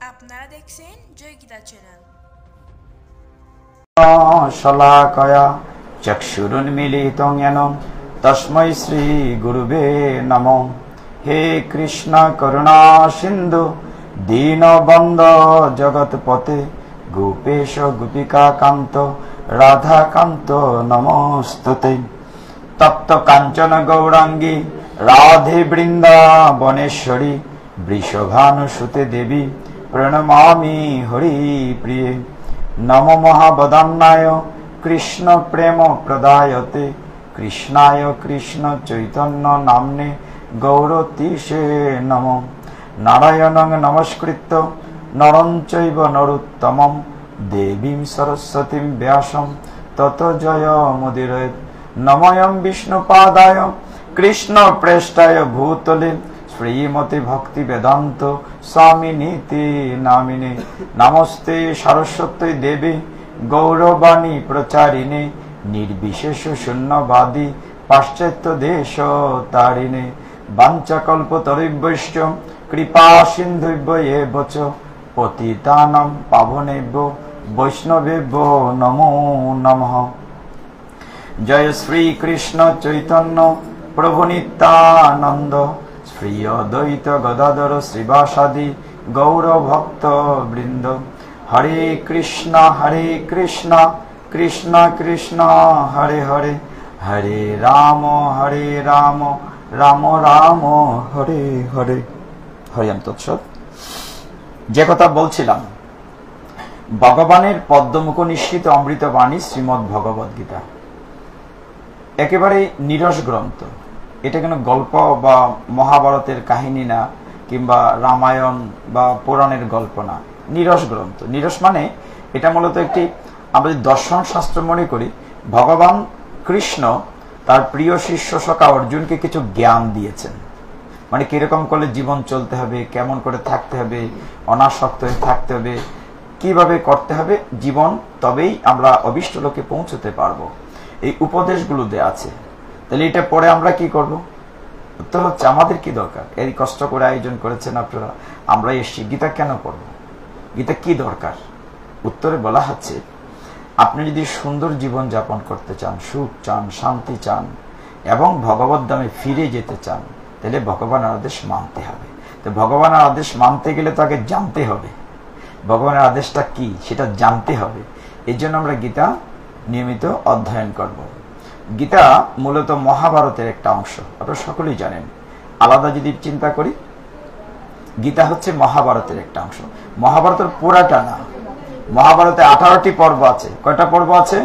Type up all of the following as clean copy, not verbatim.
আপনারা দেখছেন জয় গীতা চ্যানেল। শলাকয়া চক্ষুরুন্মিলিতং येन তস্मै শ্রী গুরুবে নমঃ। হে কৃষ্ণ করুণা সিন্ধু দীনবন্ধ জগৎপতে গোপেশ গোপিকা কান্ত রাধা কান্ত নমস্তুতে। তপ্ত কাঞ্চন গৌরাঙ্গী রাধে বৃন্দাবনেশ্বরী বৃষভানুসুতে দেবী প্রণমামি হরি প্রিয়ে। নমো মহাবদান্নায় কৃষ্ণ প্রেম প্রদায়তে কৃষ্ণায় কৃষ্ণ চৈতন্য নাম্নে গৌরতীশে নমো। নারায়ণং নমস্কৃত্য নরং চৈব নরোত্তমং দেবীং সরস্বতীং ব্যাসং ততো জয়মুদীরয়েৎ। নমোऽয়ং বিষ্ণুপাদায় কৃষ্ণ প্রেষ্ঠায় ভূতলে শ্রীমতি ভক্তি বেদান্ত স্বামিনীতি নামিনে। নমস্তে সরস্বতী দেবী গৌরবাণী প্রচারিণে নির্বিশেষ শূন্যবাদী পাশ্চাত্য দেশ তারিণে। বাঞ্ছাকল্পতরুভ্যশ্চ কৃপা সিন্ধুভ্য এব চ পতিতানাং পাবনেভ্যো বৈষ্ণবেভ্যো নমো নমঃ। জয় শ্রী কৃষ্ণ চৈতন্য প্রভু নিত্যানন্দ শ্রী অদ্বৈত গদাধর শ্রীবাসাদি গৌর ভক্ত বৃন্দ। হরে কৃষ্ণ কৃষ্ণ কৃষ্ণ হরে হরে হরে রাম রাম রাম হরে হরে। হরিম তৎসৎ। যে কথা বলছিলাম, ভগবানের পদ্মমুখ নিঃসৃত অমৃত বাণী শ্রীমদ্ ভগবদ গীতা একেবারে নিরস গ্রন্থ। এটা কোনো গল্প বা মহাভারতের কাহিনী না, কিংবা রামায়ণ বা পুরাণের গল্প না, নিরস গ্রন্থ। নিরস মানে এটা মূলত একটি, আমরা দর্শন শাস্ত্র মনে করি, ভগবান কৃষ্ণ তার প্রিয় শিষ্য সখা অর্জুনকে কিছু জ্ঞান দিয়েছেন। মানে কিরকম করলে জীবন চলতে হবে, কেমন করে থাকতে হবে, অনাসক্ত হয়ে থাকতে হবে, কিভাবে করতে হবে জীবন, তবেই আমরা অভিষ্ট লোকে পৌঁছতে পারবো। এই উপদেশগুলো দেয়া আছে। তাহলে এটা পরে আমরা কি করব? উত্তর হচ্ছে, আমাদের কি দরকার? এই কষ্ট করে আয়োজন করেছেন আপনারা, আমরা এসছি, গীতা কেন পড়ব? গীতা কি দরকার? উত্তরে বলা হচ্ছে, আপনি যদি সুন্দর জীবন যাপন করতে চান, সুখ চান, শান্তি চান এবং ভগবত ধামে ফিরে যেতে চান, তাহলে ভগবানের আদেশ মানতে হবে। তো ভগবানের আদেশ মানতে গেলে তাকে জানতে হবে ভগবানের আদেশটা কি, সেটা জানতে হবে। এই জন্য আমরা গীতা নিয়মিত অধ্যয়ন করব। গীতা মূলত মহাভারতের একটা অংশ, আপনারা সকলেই জানেন। আলাদা যদি চিন্তা করি, গীতা হচ্ছে মহাভারতের একটা অংশ। মহাভারতের পুরাটা না, মহাভারতে 18টি পর্ব আছে। কয়টা পর্ব আছে?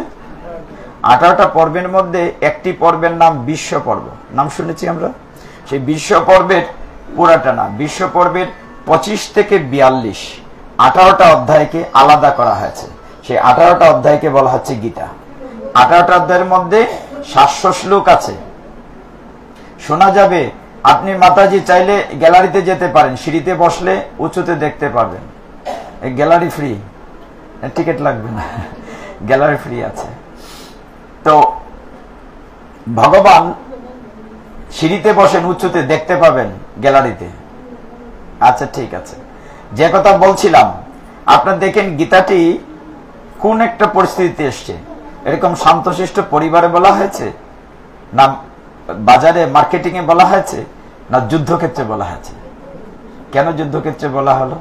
18টা পর্বের মধ্যে একটি পর্বের নাম বিশ্ব পর্ব, নাম শুনেছি আমরা। সেই বিশ্ব পর্বের পুরাটা না, বিশ্ব পর্বের 25 থেকে 42 18টা অধ্যায়কে আলাদা করা হয়েছে। সেই 18টা অধ্যায়কে বলা হচ্ছে গীতা। 18টা অধ্যায়ের মধ্যে 700 শ্লোক আছে। শোনা যাবে, আপনি মাতাজি চাইলে গ্যালারিতে যেতে পারেন, সিঁড়িতে বসলে উঁচুতে দেখতে পারবেন। গ্যালারি ফ্রি, টিকিট লাগবে না, গ্যালারি ফ্রি আছে। তো ভগবান সিঁড়িতে বসেন, উঁচুতে দেখতে পাবেন গ্যালারিতে। আচ্ছা, ঠিক আছে। যে কথা বলছিলাম, আপনারা দেখেন গীতাটি কোন একটা পরিস্থিতিতে এসছে। এরকম শান্তশিষ্ট পরিবারে বলা হয়েছে, না বাজারে মার্কেটিং এ বলা হয়েছে, না যুদ্ধক্ষেত্রে বলা হয়েছে? কেন যুদ্ধক্ষেত্রে বলা হলো?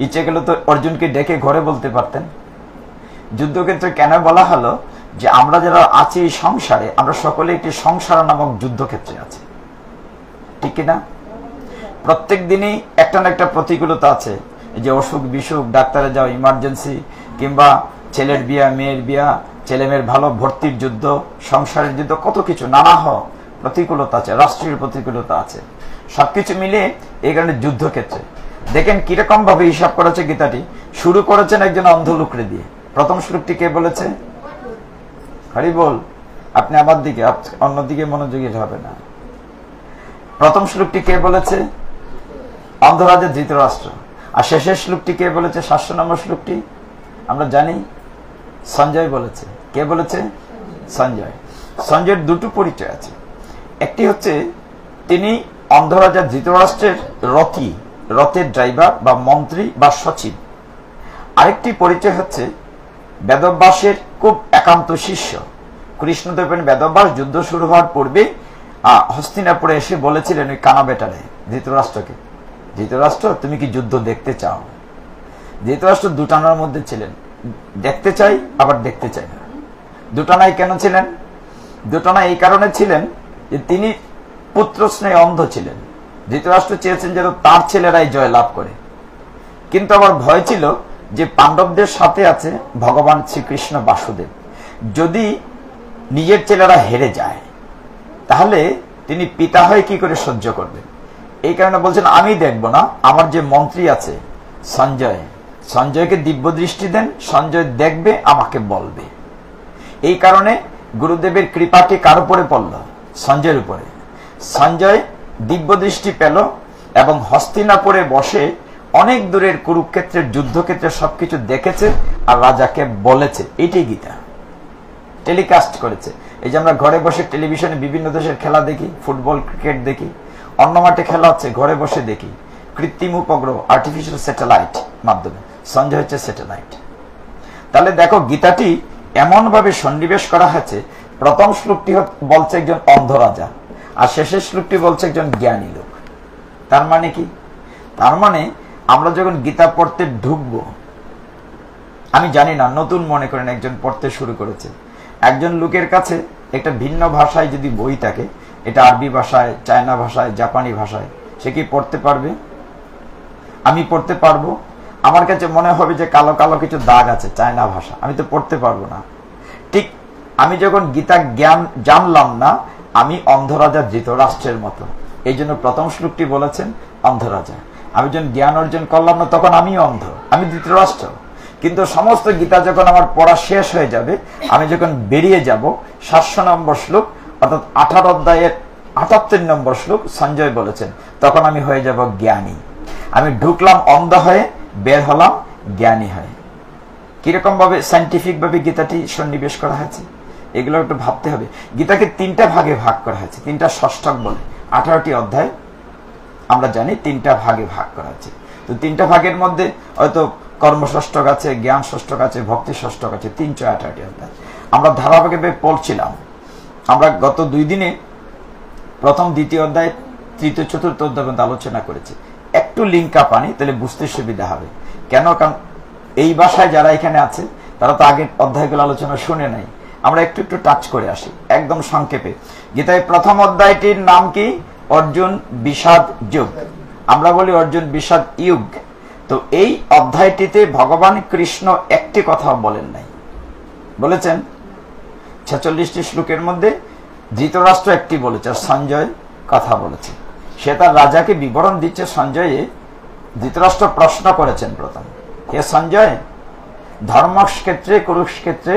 ইচ্ছে গেল তো অর্জুনকে ডেকে ঘরে বলতে পারতেন। যুদ্ধক্ষেত্রে কেন বলা হলো? যে আমরা যারা আছি এই সংসারে, আমরা সকলে একটি সংসার নামক যুদ্ধক্ষেত্রে আছি, ঠিক কিনা? প্রত্যেক দিনই একটা না একটা প্রতিকূলতা আছে। যে অসুখ বিসুখ, ডাক্তারে যাও, ইমার্জেন্সি, কিংবা ছেলের বিয়া, মেয়ের বিয়া, ছেলে মেয়ের ভালো ভর্তির যুদ্ধ, সংসারের যুদ্ধ, কত কিছু নানা প্রতিকূলতা আছে, রাষ্ট্রীয় প্রতিকূলতা আছে। সবকিছু মিলে এই কারণে যুদ্ধক্ষেত্রে। দেখেন কিরকম ভাবে হিসাব করেছে গীতাটি। শুরু করেছেন একজন অন্ধ লোকরে দিয়ে। প্রথম শ্লোকটি কে বলেছে? হরি বল। আপনি আমার দিকে, অন্যদিকে মনোযোগী হবে না। প্রথম শ্লোকটি কে বলেছে? অন্ধরাজা ধৃতরাষ্ট্র। আর শেষের শ্লোকটি কে বলেছে? 700 নম্বর শ্লোকটি আমরা জানি, সঞ্জয় বলেছে। কে বলেছে? সঞ্জয়। সঞ্জয়ের দুটো পরিচয় আছে। একটি হচ্ছে তিনি অন্ধরাজা ধৃতরাষ্ট্রের রথী, রথের ড্রাইভার বা মন্ত্রী বা সচিব। আরেকটি পরিচয় হচ্ছে বেদব্যাসের খুব একান্ত শিষ্য। কৃষ্ণদেবের বেদব্যাস যুদ্ধ শুরু হওয়ার পূর্বে হস্তিনাপুরে এসে বলেছিলেন ওই কানা বেটারে ধৃতরাষ্ট্রকে, ধৃতরাষ্ট্র তুমি কি যুদ্ধ দেখতে চাও? ধৃতরাষ্ট্র দুটানার মধ্যে ছিলেন, দেখতে চাই আবার দেখতে চাই না। দুটানায় কেন ছিলেন? দুটানা এই কারণে ছিলেন যে তিনি পুত্র স্নেহে অন্ধ ছিলেন। ধৃতরাষ্ট্র চেয়েছেন যেন তার ছেলেরাই জয় লাভ করে, কিন্তু আবার ভয় ছিল যে পাণ্ডবদের সাথে আছে ভগবান শ্রীকৃষ্ণ বাসুদেব, যদি নিজের ছেলেরা হেরে যায় তাহলে তিনি পিতা হয়ে কি করে সহ্য করবেন। এই কারণে বলছেন আমি দেখব না, আমার যে মন্ত্রী আছে সঞ্জয়, সঞ্জয়কে দিব্য দৃষ্টি দেন, সঞ্জয় দেখবে আমাকে বলবে। এই কারণে গুরুদেবের কৃপাটি কার উপরে পড়ল? সঞ্জয়ের উপরে। সঞ্জয় দিব্য দৃষ্টি পেল এবং হস্তিনাপুরে বসে অনেক দূরের কুরুক্ষেত্রের যুদ্ধক্ষেত্রে সবকিছু দেখেছে আর রাজাকে বলেছে। এইটাই গীতা টেলিকাস্ট করেছে। এই যে আমরা ঘরে বসে টেলিভিশনে বিভিন্ন দেশের খেলা দেখি, ফুটবল ক্রিকেট দেখি, অন্য মাঠে খেলা হচ্ছে ঘরে বসে দেখি, কৃত্রিম উপগ্রহ আর্টিফিশিয়াল স্যাটেলাইট মাধ্যমে। সঞ্জয় হচ্ছে স্যাটেলাইট। তাহলে দেখো গীতাটি এমন ভাবে সন্নিবেশ করা হয়েছে, প্রথম শ্লোকটি বলছে একজন অন্ধ রাজা আর শেষের শ্লোকটি বলছে একজন জ্ঞানী লোক। তার মানে কি? তার মানে আমরা যখন গীতা পড়তে ঢুকবো, আমি জানি না, নতুন মনে করেন একজন পড়তে শুরু করেছে, একজন লোকের কাছে একটা ভিন্ন ভাষায় যদি বই থাকে, এটা আরবি ভাষায়, চায়না ভাষায়, জাপানি ভাষায়, সে কি পড়তে পারবে? আমি পড়তে পারবো? আমার কাছে মনে হবে যে কালো কালো কিছু দাগ আছে, চায়না ভাষা, আমি তো পড়তে পারবো না। ঠিক আমি যখন গীতা জ্ঞান জানলাম না, আমি অন্ধরাজা ধৃতরাষ্ট্রের মতো। এই জন্য প্রথম শ্লোকটি বলেছেন অন্ধরাজা। আমি যখন জ্ঞান অর্জন করলাম না, তখন আমি অন্ধ, আমি ধৃতরাষ্ট্র। কিন্তু সমস্ত গীতা যখন আমার পড়া শেষ হয়ে যাবে, আমি যখন বেরিয়ে যাব, 700 নম্বর শ্লোক অর্থাৎ 18 অধ্যায়ের 78 নম্বর শ্লোক সঞ্জয় বলেছেন, তখন আমি হয়ে যাব জ্ঞানী। আমি ঢুকলাম অন্ধ হয়ে, বের হলাম জ্ঞানী হয়ে। কিরকম ভাবে সাইন্টিফিক ভাবে গীতাটি সন্নিবেশ করা হয়েছে, এগুলো একটু ভাবতে হবে। গীতাকে 3টা ভাগে ভাগ করা হয়েছে, 3টা ষষ্ঠক বলে। 18টি অধ্যায় আমরা জানি 3টা ভাগে ভাগ করা হয়েছে। তো 3টা ভাগের মধ্যে হয়তো কর্ম ষষ্ঠক আছে, জ্ঞান ষষ্ঠক আছে, ভক্তি ষষ্ঠক আছে, 318টি অধ্যায় আমরা ধারাবাহিকভাবে পড়ছিলাম। আমরা গত 2 দিনে প্রথম, দ্বিতীয় অধ্যায়, তৃতীয়, চতুর্থ অধ্যায় পর্যন্ত আলোচনা করেছি। একটু লিঙ্ক আপ আনি, তাহলে বুঝতে সুবিধা হবে। কেন? কারণ এই ভাষায় যারা এখানে আছে তারা তো আগের অধ্যায়গুলো আলোচনা শুনে নাই। আমরা একটু একটু টাচ করে আসি একদম সংক্ষেপে। গীতায় প্রথম অধ্যায়টির নাম কি? অর্জুন বিষাদ যুগ। আমরা বলি অর্জুন বিষাদ যুগ। তো এই অধ্যায়টিতে ভগবান কৃষ্ণ একটি কথা বলেন নাই, বলেছেন 46টি শ্লোকের মধ্যে ধৃতরাষ্ট্র একটি বলেছে, সঞ্জয় কথা বলেছে। সে তার রাজাকে বিবরণ দিচ্ছে। সঞ্জয়ে ধৃতরাষ্ট্র প্রশ্ন করেছেন প্রথম, হে সঞ্জয়, ধর্মক্ষেত্রে কুরুক্ষেত্রে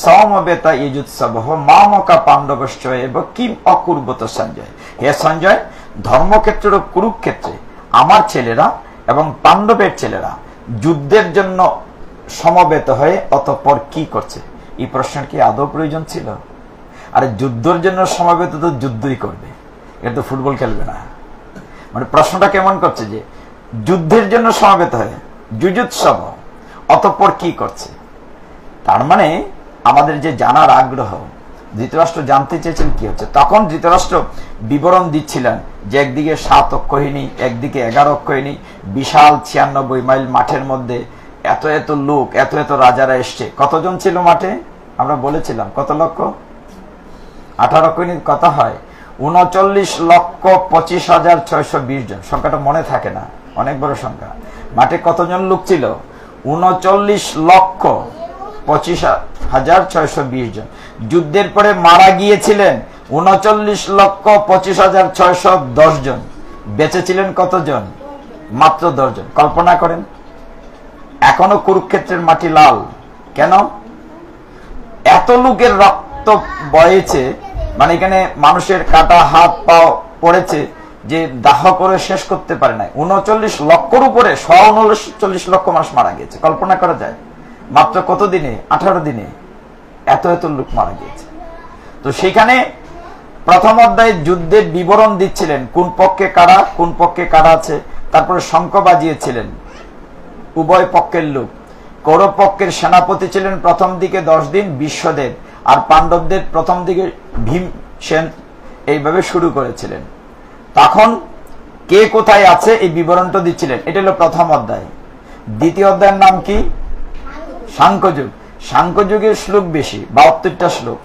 সমবেতা ইজুৎসব মামকা পাণ্ডবশ্চ এব কিম অকুর্বত সঞ্জয়। হে সঞ্জয়, ধর্মক্ষেত্র ও কুরুক্ষেত্রে আমার ছেলেরা এবং পাণ্ডবের ছেলেরা যুদ্ধের জন্য সমবেত হয়ে অতঃপর কি করছে? এই প্রশ্নের কি আদৌ প্রয়োজন ছিল? আরে যুদ্ধের জন্য সমবেত তো যুদ্ধই করবে, এটা তো ফুটবল খেলবে না। মানে প্রশ্নটা কেমন করছে যে যুদ্ধের জন্য সমবেত হয়ে যুযুৎসব, অতঃপর কি করছে? তার মানে আমাদের যে জানার আগ্রহ, ধৃতরাষ্ট্র জানতে চেয়েছেন কি হচ্ছে। তখন ধৃতরাষ্ট্র বিবরণ দিচ্ছিলেন যে একদিকে 7 অক্ষয়িনী, একদিকে 11 অক্ষয়িনী, বিশাল 96 মাইল মাঠের মধ্যে এত এত লোক, এত এত রাজারা এসছে। কতজন ছিল মাঠে? আমরা বলেছিলাম কত লক্ষ? 18 অক্ষয়িনী কত হয়? 39,25,620 জন। সংখ্যাটা মনে থাকে না, অনেক বড় সংখ্যা। মাঠে কতজন লোক ছিল? 39,25,620 জন। যুদ্ধের পরে মারা গিয়েছিলেন 39,25,610 জন। বেঁচে ছিলেন কতজন? মাত্র 10 জন। কল্পনা করেন, এখনো কুরুক্ষেত্রের মাটি লাল। কেন? এত লোকের রক্ত বয়েছে, মানে এখানে মানুষের কাটা হাত পা পড়েছে যে দাহ করে শেষ করতে পারে নাই। 39 লক্ষর উপরে 139 লক্ষ মানুষ মারা গিয়েছে। কল্পনা করা যায়? মাত্র কত দিনে? 18 দিনে এত এত লোক মারা গিয়েছে। তো সেখানে প্রথম অধ্যায়ে যুদ্ধের বিবরণ দিচ্ছিলেন, কোন পক্ষে কারা আছে, তারপরে শঙ্খ বাজিয়েছিলেন উভয় পক্ষের লোক। কৌরব পক্ষের সেনাপতি ছিলেন প্রথম দিকে 10 দিন বিশ্বদেব, আর পাণ্ডবদের প্রথম দিকে ভীমসেন। এইভাবে শুরু করেছিলেন। তখন কে কোথায় আছে এই বিবরণটা দিচ্ছিলেন। এটা হলো প্রথম অধ্যায়। দ্বিতীয় অধ্যায়ের নাম কি? সাংখ্যযুগ। সাংখ্যযুগের শ্লোক বেশি, 72টা শ্লোক।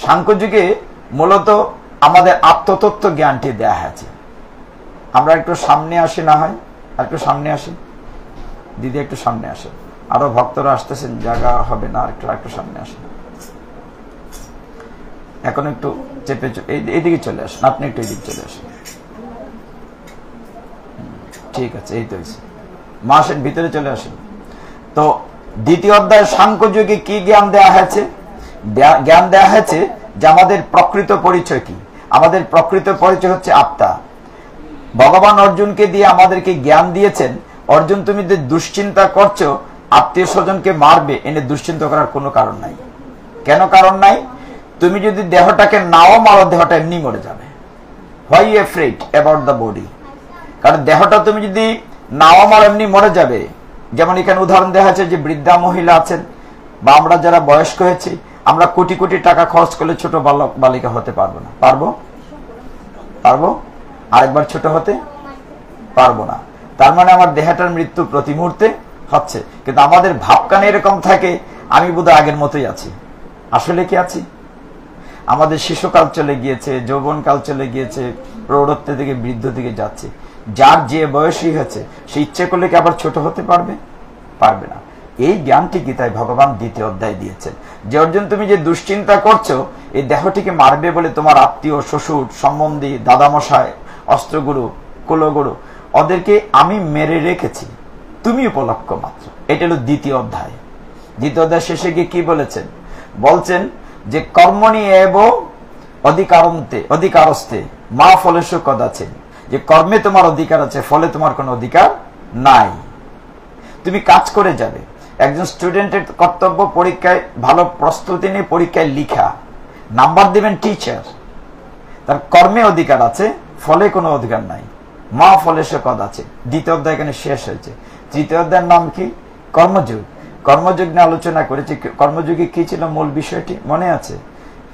সাংখ্যযুগে মূলত আমাদের আত্মতত্ত্ব জ্ঞানটি দেয়া হয়েছে। আমরা একটু সামনে আসি, না হয় আর একটু সামনে আসি, দিদি একটু সামনে আসে, আরো ভক্তরা আসতেছেন, জায়গা হবে না, একটু সামনে আসেন। এখন একটু চেপে এইদিকে চলে আসেন, আপনি একটু এইদিকে চলে আসেন। ঠিক আছে, এই তো মা আসেন, ভিতরে চলে আসেন। তো দ্বিতীয় অধ্যায় সাংখ্যযুগে কি জ্ঞান দেয়া হয়েছে? জ্ঞান দেয়া হয়েছে যে আমাদের প্রকৃত পরিচয় কি। আমাদের প্রকৃত পরিচয় হচ্ছে আত্মা। ভগবান অর্জুনকে দিয়ে আমাদেরকে জ্ঞান দিয়েছেন, অর্জুন তুমি যে দুশ্চিন্তা করছো আত্মীয় স্বজনকে মারবে, এনে দুশ্চিন্তা করার কোনো কারণ নাই। কেন কারণ নাই? তুমি যদি দেহটাকে নাও মারো, দেহটা এমনি মরে যাবে। Why you afraid about the body? কারণ দেহটা তুমি যদি নাও মারো এমনি মরে যাবে। যেমন এখানে উদাহরণ দেওয়া হয়েছে যে বৃদ্ধা মহিলা আছেন, বা আমরা যারা বয়স্ক হয়েছি, আমরা কোটি কোটি টাকা খরচ করলে ছোট বালক বালিকা হতে পারবো না। পারবো? আরেকবার ছোট হতে পারবো না। তার মানে আমার দেহটার মৃত্যু প্রতি মুহূর্তে হচ্ছে, কিন্তু আমাদের ভাবকানে এরকম থাকে আমি বোধহয় আগের মতোই আছি। আসলে কি আছি? আমাদের শিশুকাল চলে গিয়েছে, যৌবনকাল চলে গিয়েছে, প্রৌঢ়ত্ব থেকে বৃদ্ধ দিকে যাচ্ছে। যার যে বয়সী হয়েছে সে ইচ্ছে করলে কি আবার ছোট হতে পারবে না। এই জ্ঞানটি গীতায় ভগবান দ্বিতীয় অধ্যায় দিয়েছেন, যে অর্জুন তুমি যে দুশ্চিন্তা করছো এই দেহটিকে মারবে বলে তোমার আত্মীয়, শ্বশুর, সম্বন্ধী, দাদামশাই, অস্ত্রগুরু, কুলগুরু, ওদেরকে আমি মেরে রেখেছি, তুমি উপলক্ষ মাত্র। এটা হলো দ্বিতীয় অধ্যায়। দ্বিতীয় অধ্যায় শেষে গিয়ে কি বলছেন যে কর্মণি এব অধিকারস্তে মা ফলেষু কদাচিৎ, যে কর্মে তোমার অধিকার আছে, ফলে তোমার কোনো অধিকার নাই। তুমি কাজ করে যাবে। একজন স্টুডেন্টের কর্তব্য পরীক্ষায় ভালো প্রস্তুতি নিয়ে পরীক্ষায় লিখা, নাম্বার দিবেন টিচার। তার কর্মে অধিকার আছে, ফলে কোনো অধিকার নাই। মা ফলেষু কদাচিৎ। দ্বিতীয় অধ্যায় এখানে শেষ হয়েছে। তৃতীয় অধ্যায়ের নাম কি? কর্মযুগ। কর্মযুগ নিয়ে আলোচনা করেছি। কর্মযুগে কি ছিল মূল বিষয়টি মনে আছে?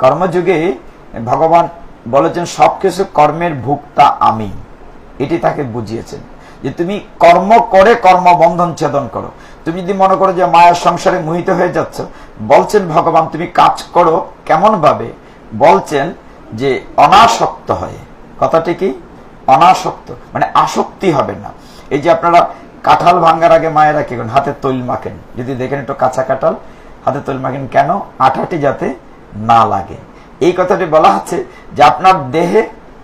কর্মযুগে ভগবান বলেছেন সবকিছু কর্মের ভোক্তা আমি। এটি তাকে বুঝিয়েছেন যে তুমি কর্ম করে কর্মবন্ধন ছেদন করো। তুমি যদি মনে করো যে মায়ের সংসারে মোহিত হয়ে যাচ্ছ, বলছেন ভগবান তুমি কাজ করো কেমন ভাবে? বলছেন যে অনাসক্ত হয়ে। কথাটি কি? অনাসক্ত মানে আসক্তি হবে না। এই যে আপনারা কাঁঠাল ভাঙ্গার আগে মায়েরা কি করেন? হাতে তৈল মাখেন। যদি দেখেন একটু কাঁচা কাঁঠাল, হাতে তৈল মাখেন কেন? আঠাটি যাতে না লাগে। এই কথাটি বলা হচ্ছে যে আপনার দেহে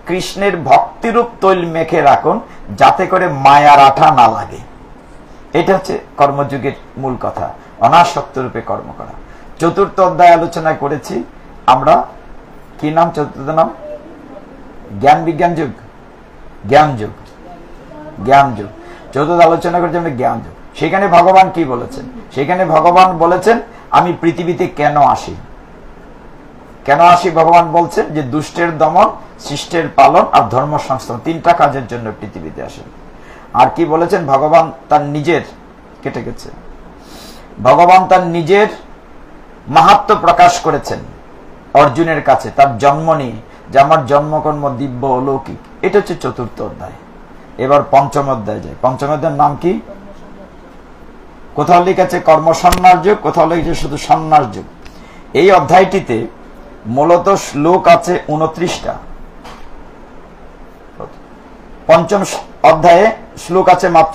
কৃষ্ণের ভক্তিরূপ তৈল মেখে রাখুন, যাতে করে মায়ার আঠা না লাগে। এটা হচ্ছে কর্মযুগের মূল কথা, অনাসক্ত রূপে কর্ম করা। চতুর্থ অধ্যায় আলোচনা করেছি আমরা। কি নাম চতুর্থ নাম? জ্ঞান বিজ্ঞান যুগ, জ্ঞান যুগ। চতুর্থ আলোচনা করেছি আমরা জ্ঞান যুগ। সেখানে ভগবান কি বলেছেন? সেখানে ভগবান বলেছেন আমি পৃথিবীতে কেন আসি। ভগবান বলছেন যে দুষ্টের দমন, শিষ্টের পালন আর ধর্ম সংস্থান, 3টা কাজের জন্য পৃথিবীতে আসেন। আর কি বলেছেন? ভগবান তার নিজের ভগবান তার নিজের মাহাত্ম্য প্রকাশ করেছেন অর্জুনের কাছে তার জন্ম নিয়ে, যে আমার জন্মকর্ম দিব্য অলৌকিক। এটা হচ্ছে চতুর্থ অধ্যায়। এবার পঞ্চম অধ্যায় যায়। পঞ্চম অধ্যায়ের নাম কি? কোথাও লিখেছে কর্মসন্ন্যাস যুগ, কোথাও লিখেছে শুধু সন্ন্যাস যুগ। এই অধ্যায়টিতে মূলত শ্লোক আছে 29টা। পঞ্চম অধ্যায়ে শ্লোক আছে মাত্র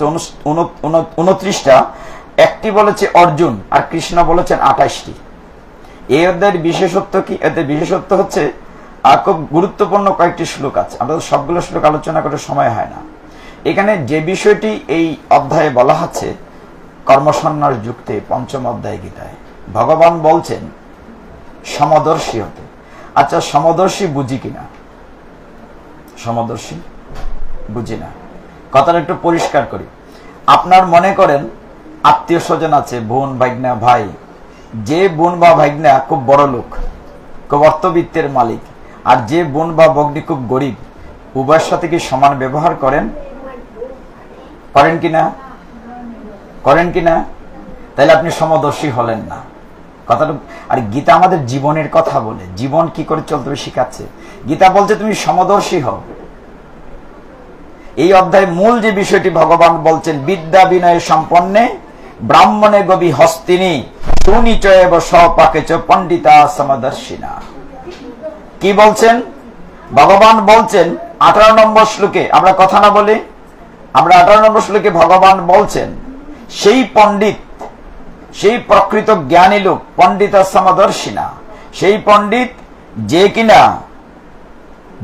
29টা। একটি বলেছে অর্জুন আর কৃষ্ণ বলেছেন 28টি। এই অধ্যায়ের বিশেষত্ব কি? এতে বিশেষত্ব হচ্ছে খুব গুরুত্বপূর্ণ কয়েকটি শ্লোক আছে। আমরা সবগুলো শ্লোক আলোচনা করে সময় হয় না। এখানে যে বিষয়টি এই অধ্যায়ে বলা হচ্ছে কর্মসন্ন্যাস যুক্তে, পঞ্চম অধ্যায় গীতায় ভগবান বলছেন সমদর্শী হতে। আচ্ছা, সমদর্শী বুঝি কিনা? সমদর্শী বুঝি না। কথাটা একটু পরিষ্কার করি। আপনার মনে করেন আত্মীয় স্বজন আছে, বোন, ভাগনা, ভাই। যে বোন বা ভাগনা খুব বড় লোক, খুব অর্থবিত্তের মালিক, আর যে বোন বা ভগ্নী খুব গরিব, উভয়ের সাথে কি সমান ব্যবহার করেন? করেন কিনা? করেন কিনা? তাহলে আপনি সমদর্শী হলেন না কথাটা। আর গীতা আমাদের জীবনের কথা বলে, জীবন কি করে চলতে হবে শিখাচ্ছে। গীতা বলছে তুমি সমদর্শী হও। এই অধ্যায় মূল যে বিষয়টি ভগবান বলছেন, বিদ্যা বিনয় সম্পন্নে ব্রাহ্মণে গবি হস্তিনী সুনিচয়ব স্বপাকেচ পণ্ডিতা সমদর্শিনা। কি বলছেন ভগবান? বলছেন 18 নম্বর শ্লোকে, আমরা কথা না বলি, আমরা 18 নম্বর শ্লোকে ভগবান বলছেন সেই পণ্ডিত, সেই প্রকৃত জ্ঞানী লোক, পণ্ডিতা সমদর্শিনা, সেই পণ্ডিত যে কিনা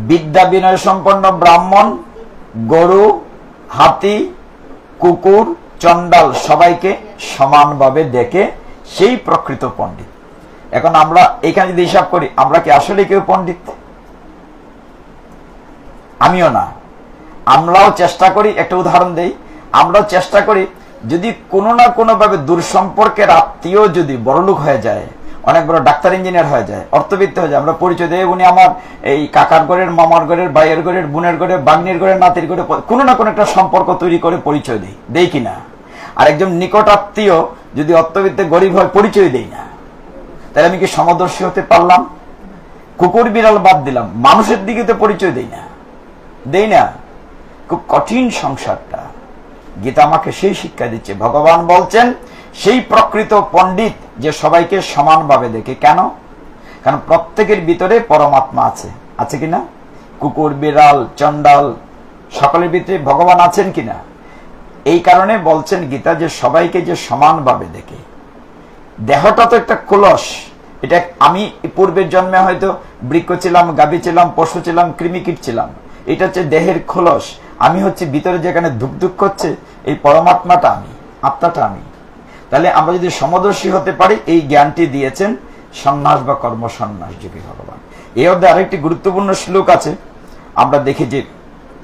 বিদ্যা বিনয় সম্পন্ন ব্রাহ্মণ, গরু, হাতি, কুকুর, চণ্ডাল সবাইকে সমানভাবে দেখে, সেই প্রকৃত পণ্ডিত। এখন আমরা এখানে যদি হিসাব করি, আমরা কি আসলে কেউ পণ্ডিত? আমিও না। আমরাও চেষ্টা করি, একটা উদাহরণ দেই, আমরাও চেষ্টা করি যদি কোনো না কোনো ভাবে দূর সম্পর্কের আত্মীয় যদি বড়লোক হয়ে যায়, অনেক বড় ডাক্তার ইঞ্জিনিয়ার হয়ে যায়, অর্থবিত্ত হয়ে যায়, আমরা পরিচয় দেই উনি আমার এই কাকার ঘরের, মামার ঘরের, ভাইয়ের ঘরের, বোনের ঘরে, বাগ্নির ঘরের, নাতির ঘরে, কোনো না কোনো একটা সম্পর্ক তৈরি করে পরিচয় দেই, দেই কিনা? আর একজন নিকট আত্মীয় যদি অর্থবিত্তে গরিব হয়, পরিচয় দেই না। তাহলে আমি কি সমদর্শী হতে পারলাম? কুকুর বিড়াল বাদ দিলাম, মানুষের দিকে তো পরিচয় দেই না, দেই না। খুব কঠিন সংসারটা। গীতা আমাকে সেই শিক্ষা দিচ্ছে। ভগবান বলছেন সেই প্রকৃত পণ্ডিত যে সবাইকে সমানভাবে দেখে। কেন? কারণ প্রত্যেকের ভিতরে পরমাত্মা আছে, আছে কিনা? কুকুর, বিড়াল, চণ্ডাল সকলের ভিতরে ভগবান আছেন কিনা? এই কারণে বলছেন গীতা যে সবাইকে যে সমানভাবে দেখে। দেহটা তো একটা কলস। এটা আমি পূর্বের জন্মে হয়তো বৃক্ষ ছিলাম, গাভী ছিলাম, পশু ছিলাম, কৃমিকীট ছিলাম। এটা হচ্ছে দেহের খোলস। আমি হচ্ছে ভিতরে যেখানে ধুক ধুক করছে, এই পরমাত্মাটা আমি, আত্মাটা আমি। তাহলে আমরা যদি সমদর্শী হতে পারি, এই জ্ঞানটি দিয়েছেন সন্ন্যাস বা কর্ম সন্ন্যাস যোগী ভগবান। এই অধ্যায়ে আরেকটি গুরুত্বপূর্ণ শ্লোক আছে, আমরা দেখি যে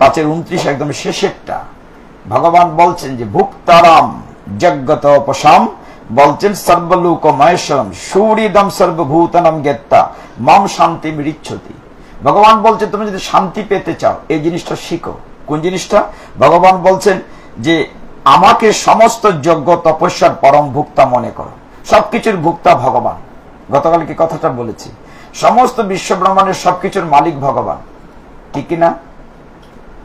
5:29 একদম শেষেরটা। ভগবান বলছেন যে ভুক্তারাম জগত পশাম, বলছেন সর্বলোক মহেশ্বরম সুরিদম সর্বভূতানাম গেত্তা মম শান্তি মৃচ্ছতি। ভগবান বলছেন তুমি যদি শান্তি পেতে চাও, এই জিনিসটা শিখো। কোন জিনিসটা? ভগবান বলছেন যে আমাকে সমস্ত যজ্ঞ তপস্যার পরম ভুক্তা মনে করো। সবকিছুর ভুক্তা ভগবান। গতকাল কি কথাটা বলেছি, সমস্ত বিশ্ব ব্রহ্মাণ্ডের সবকিছুর মালিক ভগবান, ঠিক কিনা?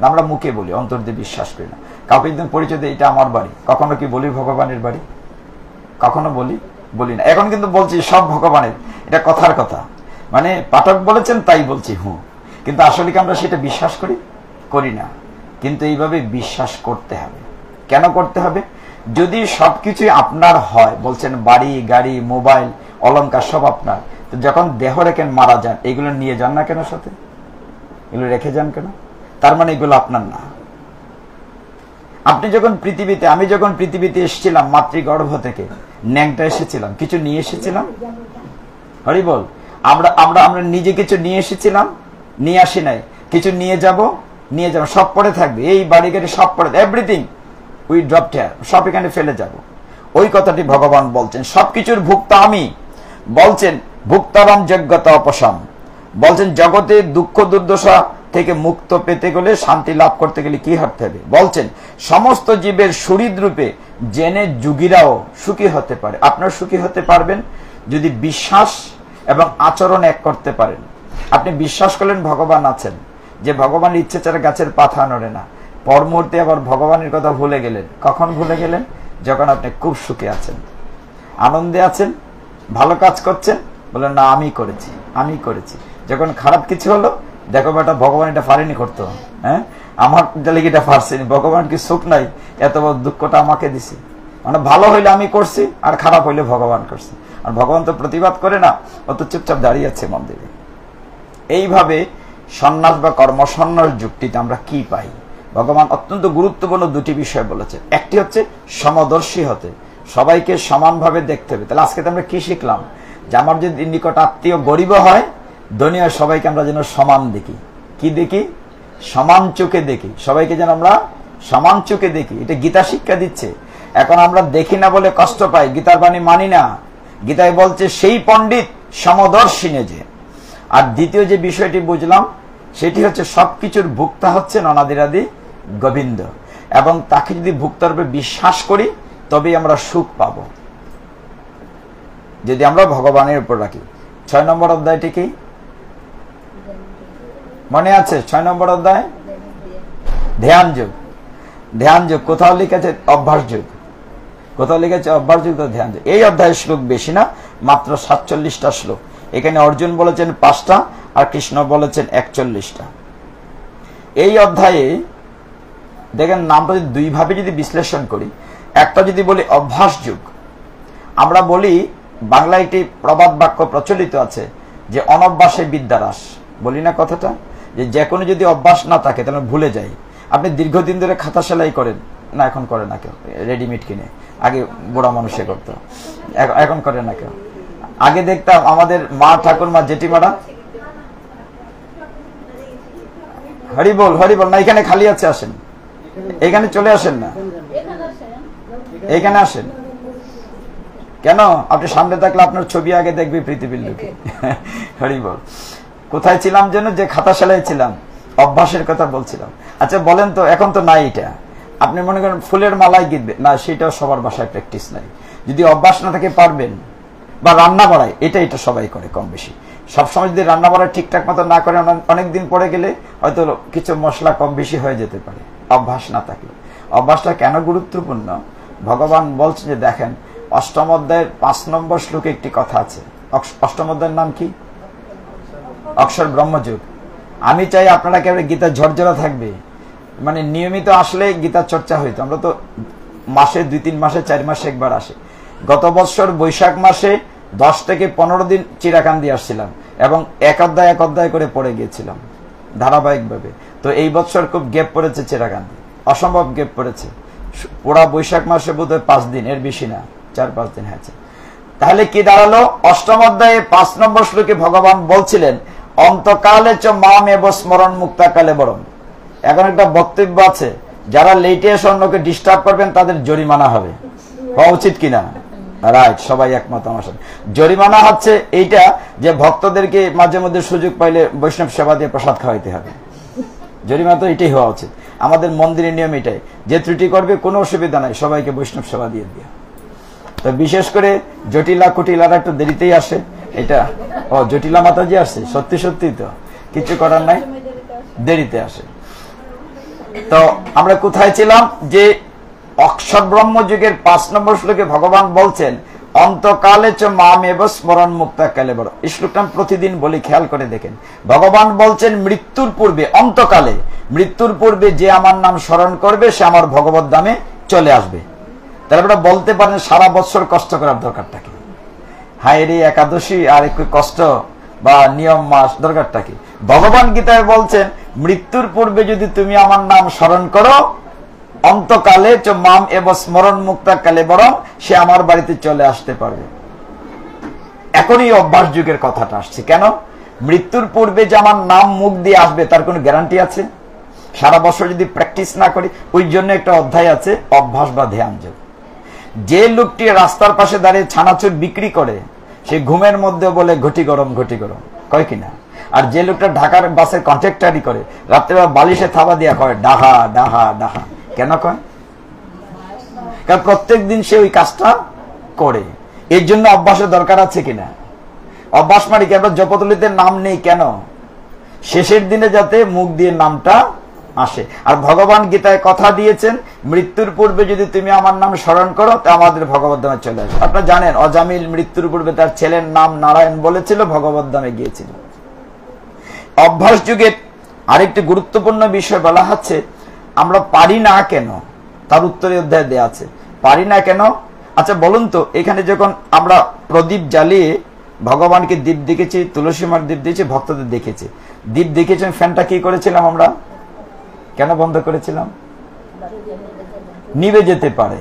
আমরা মুখে বলি, অন্তর দিয়ে বিশ্বাস করি না। কাউকে একদম পরিচয় দিই এটা আমার বাড়ি, কখনো কি বলি ভগবানের বাড়ি? কখনো বলি না। এখন কিন্তু বলছি সব ভগবানের, এটা কথার কথা, মানে পাঠক বলেছেন তাই বলছি কিন্তু আসলে কি আমরা সেটা বিশ্বাস করি না। কিন্তু এইভাবে বিশ্বাস করতে হবে। কেন করতে হবে? যদি সবকিছু আপনার হয়, বলছেন বাড়ি, গাড়ি, মোবাইল, অলংকার সব আপনার, তো যখন দেহ রেখে মারা যান, এগুলো নিয়ে যান না কেন সাথে? এগুলো রেখে যান কেন? তার মানে এগুলো আপনার না। আপনি যখন পৃথিবীতে, আমি যখন পৃথিবীতে এসেছিলাম মাতৃগর্ভ থেকে, ন্যাংটা এসেছিলাম, কিছু নিয়ে এসেছিলাম? হরি বল। আমরা নিজে কিছু নিয়ে এসেছিলাম? নিয়ে আসি নাই। কিছু নিয়ে যাব, সব পড়ে থাকবে, এই বাড়ি গাড়ি সব পড়ে, এভরিথিং উই ড্রপড হিয়ার, সব এখানে ফেলে যাব। ওই কথাটি ভগবান বলছেন, সবকিছুর ভুক্তা আমি। বলছেন ভুক্তারাম যোগ্যতা অপসাম, বলছেন জগতে দুঃখ দুর্দশা থেকে মুক্ত পেতে গেলে, শান্তি লাভ করতে গেলে কি হতে হবে? বলছেন সমস্ত জীবের শরীর রূপে জেনে যোগীরাও সুখী হতে পারে। আপনার সুখী হতে পারবেন যদি বিশ্বাস এবং আচরণ এক করতে পারেন। আপনি বিশ্বাস করলেন ভগবান আছেন, যে ভগবান ইচ্ছে ছাড়া গাছের পাতা নড়ে না, পর মুহূর্তে আবার ভগবানের কথা ভুলে গেলেন। কখন ভুলে গেলেন? যখন আপনি খুব সুখে আছেন, আনন্দে আছেন, ভালো কাজ করছেন, বলেন না আমি করেছি। যখন খারাপ কিছু হলো, দেখো বেটা ভগবান এটা পারেনি করতো, হ্যাঁ আমার লেগে এটা পারছেনি, ভগবান কি সুখ নাই, এত বড় দুঃখটা আমাকে দিছে। মানে ভালো হইলে আমি করছি, আর খারাপ হইলে ভগবান করছে। আর ভগবান তো প্রতিবাদ করে না, ও তো চুপচাপ দাঁড়িয়ে আছে মন্দিরে। এইভাবে সন্ন্যাস বা কর্ম সন্ন্যাস যুক্তিতে আমরা কি পাই? ভগবান অত্যন্ত গুরুত্বপূর্ণ দুটি বিষয় বলেছে। একটি হচ্ছে সমদর্শী হতে, সবাইকে সমানভাবে দেখতে হবে। তাহলে আজকে আমরা কি শিখলাম? যে আমার যদি নিকট আত্মীয় গরিব হয়, ধনী হয়, সবাইকে আমরা যেন সমান দেখি। কি দেখি? সমান চোখে দেখি। সবাইকে যেন আমরা সমান চোখে দেখি। এটা গীতা শিক্ষা দিচ্ছে। এখন আমরা দেখি না বলে কষ্ট পাই, গীতার বাণী মানি না। গীতায় বলছে সেই পণ্ডিত সমদর্শিনে যে, আর দ্বিতীয় যে বিষয়টি বুঝলাম সেটি হচ্ছে সবকিছুর ভুক্তা হচ্ছেন অনাদিরাদি গোবিন্দ, এবং তাকে যদি ভুক্তার উপর বিশ্বাস করি তবেই আমরা সুখ পাব, যদি আমরা ভগবানের উপর রাখি। 6 নম্বর অধ্যায়টি কি মনে আছে? 6 নম্বর অধ্যায় ধ্যান যোগ। ধ্যান যোগ কোথাও লিখেছে অভ্যাস যোগ, কোথাও লিখেছে অভ্যাস যোগ, তো ধ্যান যোগ। এই অধ্যায়ের শ্লোক বেশি না, মাত্র 47টা শ্লোক। এখানে অর্জুন বলেছেন 5টা আর কৃষ্ণ বলেছেন 41টা। এই অধ্যায়ে দেখেন নামটা যদি দুইভাবে যদি বিশ্লেষণ করি, একটা যদি বলি অভ্যাস যুগ, আমরা বলি বাংলায় একটি প্রবাদ বাক্য প্রচলিত আছে যে অনভ্যাসে বিদ্যারাস, বলি না কথাটা, যে কোনো যদি অভ্যাস না থাকে তাহলে ভুলে যাই। আপনি দীর্ঘদিন ধরে খাতা সেলাই করেন না, এখন করে না কেউ, রেডিমেড কিনে, আগে বুড়া মানুষে করতো, এখন করে না কেউ। আগে দেখতাম আমাদের মা ঠাকুরমা জেঠিমারা, হরিবল হরিবল না, এখানে খালি আছে, আসেন এখানে চলে আসেন না, এখানে আসেন কেন? আপনি সামনে থাকলে আপনার ছবি আগে দেখবে পৃথিবীর লোকে। হরিবল। কোথায় ছিলাম যেন, যে খাতা সেলাই ছিলাম, অভ্যাসের কথা বলছিলাম। আচ্ছা বলেন তো, এখন তো নাই এটা, আপনি মনে করেন ফুলের মালাই গিতবে না, সেটাও সবার বাসায় প্র্যাকটিস নাই। যদি অভ্যাস না থাকে পারবেন, বা রান্না বাড়ায়, এটা সবাই করে কম বেশি। সবসময় যদি রান্না বাড়া ঠিকঠাক মতো না করে, অনেকদিন পরে গেলে হয়তো কিছু মশলা কম বেশি হয়ে যেতে পারে, অভ্যাস না থাকলে। অভ্যাসটা কেন গুরুত্বপূর্ণ? ভগবান বলছেন যে দেখেন 8ম অধ্যায়ের 5 নম্বর শ্লোকে একটি কথা আছে। 8ম অধ্যায়ের নাম কি? অক্ষর ব্রহ্মযোগ। আমি চাই আপনারা কেবল গীতা ঝরঝরা থাকবে, মানে নিয়মিত আসলে গীতার চর্চা হইতো। আমরা তো মাসে 2-3 মাসে 4 মাসে একবার আসে। গত বছর বৈশাখ মাসে 10 থেকে 15 দিন চিরাকান্দি আসছিলাম এবং এক অধ্যায় করে পড়ে গিয়েছিলাম ধারাবাহিকভাবে। তো এই বছর খুব গ্যাপ পড়েছে চিরাকান্দি, অসম্ভব গ্যাপ পড়েছে। পুরা বৈশাখ মাসে বোধহয় 5 দিন, এর বেশি না, 4-5 দিন হয়েছে। তাহলে কি দাঁড়ালো? 8ম অধ্যায়ে 5 নম্বর শ্লোকে ভগবান বলছিলেন অন্তকালে চ মাম এব স্মরণ মুক্তা কালে বরং। এখন একটা বক্তব্য আছে, যারা লেটে এসে অন্যকে ডিস্টার্ব করবেন তাদের জরিমানা হবে, হওয়া উচিত কিনা? রাইট, সবাই একমত আমার সাথে। জরিমানা হচ্ছে এইটা যে ভক্তদেরকে মাঝে মধ্যে সুযোগ পাইলে বৈষ্ণব সেবা দিয়ে প্রসাদ খাওয়াইতে হবে। জরিমানা তো এটাই হওয়া উচিত, আমাদের মন্দিরের নিয়ম এটাই, যে ত্রুটি করবে কোনো অসুবিধা নাই, সবাইকে বৈষ্ণব সেবা দিয়ে দিয়া। তো বিশেষ করে জটিলা কুটিলারা একটু দেরিতেই আসে, এটা ও জটিলা মাতাজি আসছে, সত্যি সত্যি তো কিছু করার নাই, দেরিতে আসে। তো আমরা কোথায় ছিলাম? যে অক্ষর ব্রহ্ম যুগের 5 নম্বর শ্লোকে ভগবান বলছেন অন্তকালে চ মাম এব স্মরণ মুক্তা কালে বড়। এই শ্লোকটা প্রতিদিন বলি, খেয়াল করে দেখেন। ভগবান বলছেন মৃত্যুর পূর্বে, অন্তকালে, মৃত্যুর পূর্বে যে আমার নাম স্মরণ করবে সে আমার ভগবত ধামে চলে আসবে। তাহলে আপনারা বলতে পারেন সারা বছর কষ্ট করার দরকারটা কি? হায় রে একাদশী আর একটু কষ্ট বা নিয়ম মাস দরকারটা কি? ভগবান গীতায় বলছেন মৃত্যুর পূর্বে যদি তুমি আমার নাম স্মরণ করো, অন্তকালে চ মাম এব স্মরণ মুক্তা কালে বরং, সে আমার বাড়িতে চলে আসতে পারবে। এখনই অভ্যাস যুগের কথাটা আসছে। কেন? মৃত্যুর পূর্বে যে আমার নাম মুখ দিয়ে আসবে তার কোনো গ্যারান্টি আছে? সারা বছর যদি প্র্যাকটিস না করি। ওই জন্য একটা অধ্যায় আছে অভ্যাস বা ধ্যান যোগ। যে লোকটি রাস্তার পাশে দাঁড়িয়ে ছানাচুর বিক্রি করে সে ঘুমের মধ্যে বলে ঘটি গরম কয় কিনা? আর যে লোকটা ঢাকার বাসের কন্ট্রাক্টারি করে রাত্রেবেলা বালিশে থাবা দিয়া কয় ডাহা ডাহা ডাহা। কেন কয়? কারণ প্রত্যেক দিন সে ওই কাজটা করে। এর জন্য অভ্যাসের দরকার আছে কিনা? অভ্যাস মানে কি? আমরা জপতলিতে নাম নেই কেন? শেষের দিনে যাতে মুখ দিয়ে নামটা আসে। আর ভগবান গীতায় কথা দিয়েছেন মৃত্যুর পূর্বে যদি তুমি আমার নাম স্মরণ করো তা আমাদের ভগবত ধামে চলে আসবে। আপনারা জানেন অজামিল মৃত্যুর পূর্বে তার ছেলের নাম নারায়ণ বলেছিল, ভগবত ধামে গিয়েছিল। অভ্যাস যুগের আরেকটি গুরুত্বপূর্ণ বিষয় বলা হচ্ছে আমরা পারি না কেন, তার উত্তরে অধ্যায় দেয়া আছে। পারি না কেন? আচ্ছা বলুন তো, এখানে যখন আমরা প্রদীপ জ্বালিয়ে ভগবানকে দীপ দেখেছি, তুলসী মার দীপ দিয়েছি, ভক্তদের দেখেছি, দীপ দেখেছেন, ফ্যানটা কি করেছিলাম আমরা? কেন বন্ধ করেছিলাম? নিভে যেতে পারে।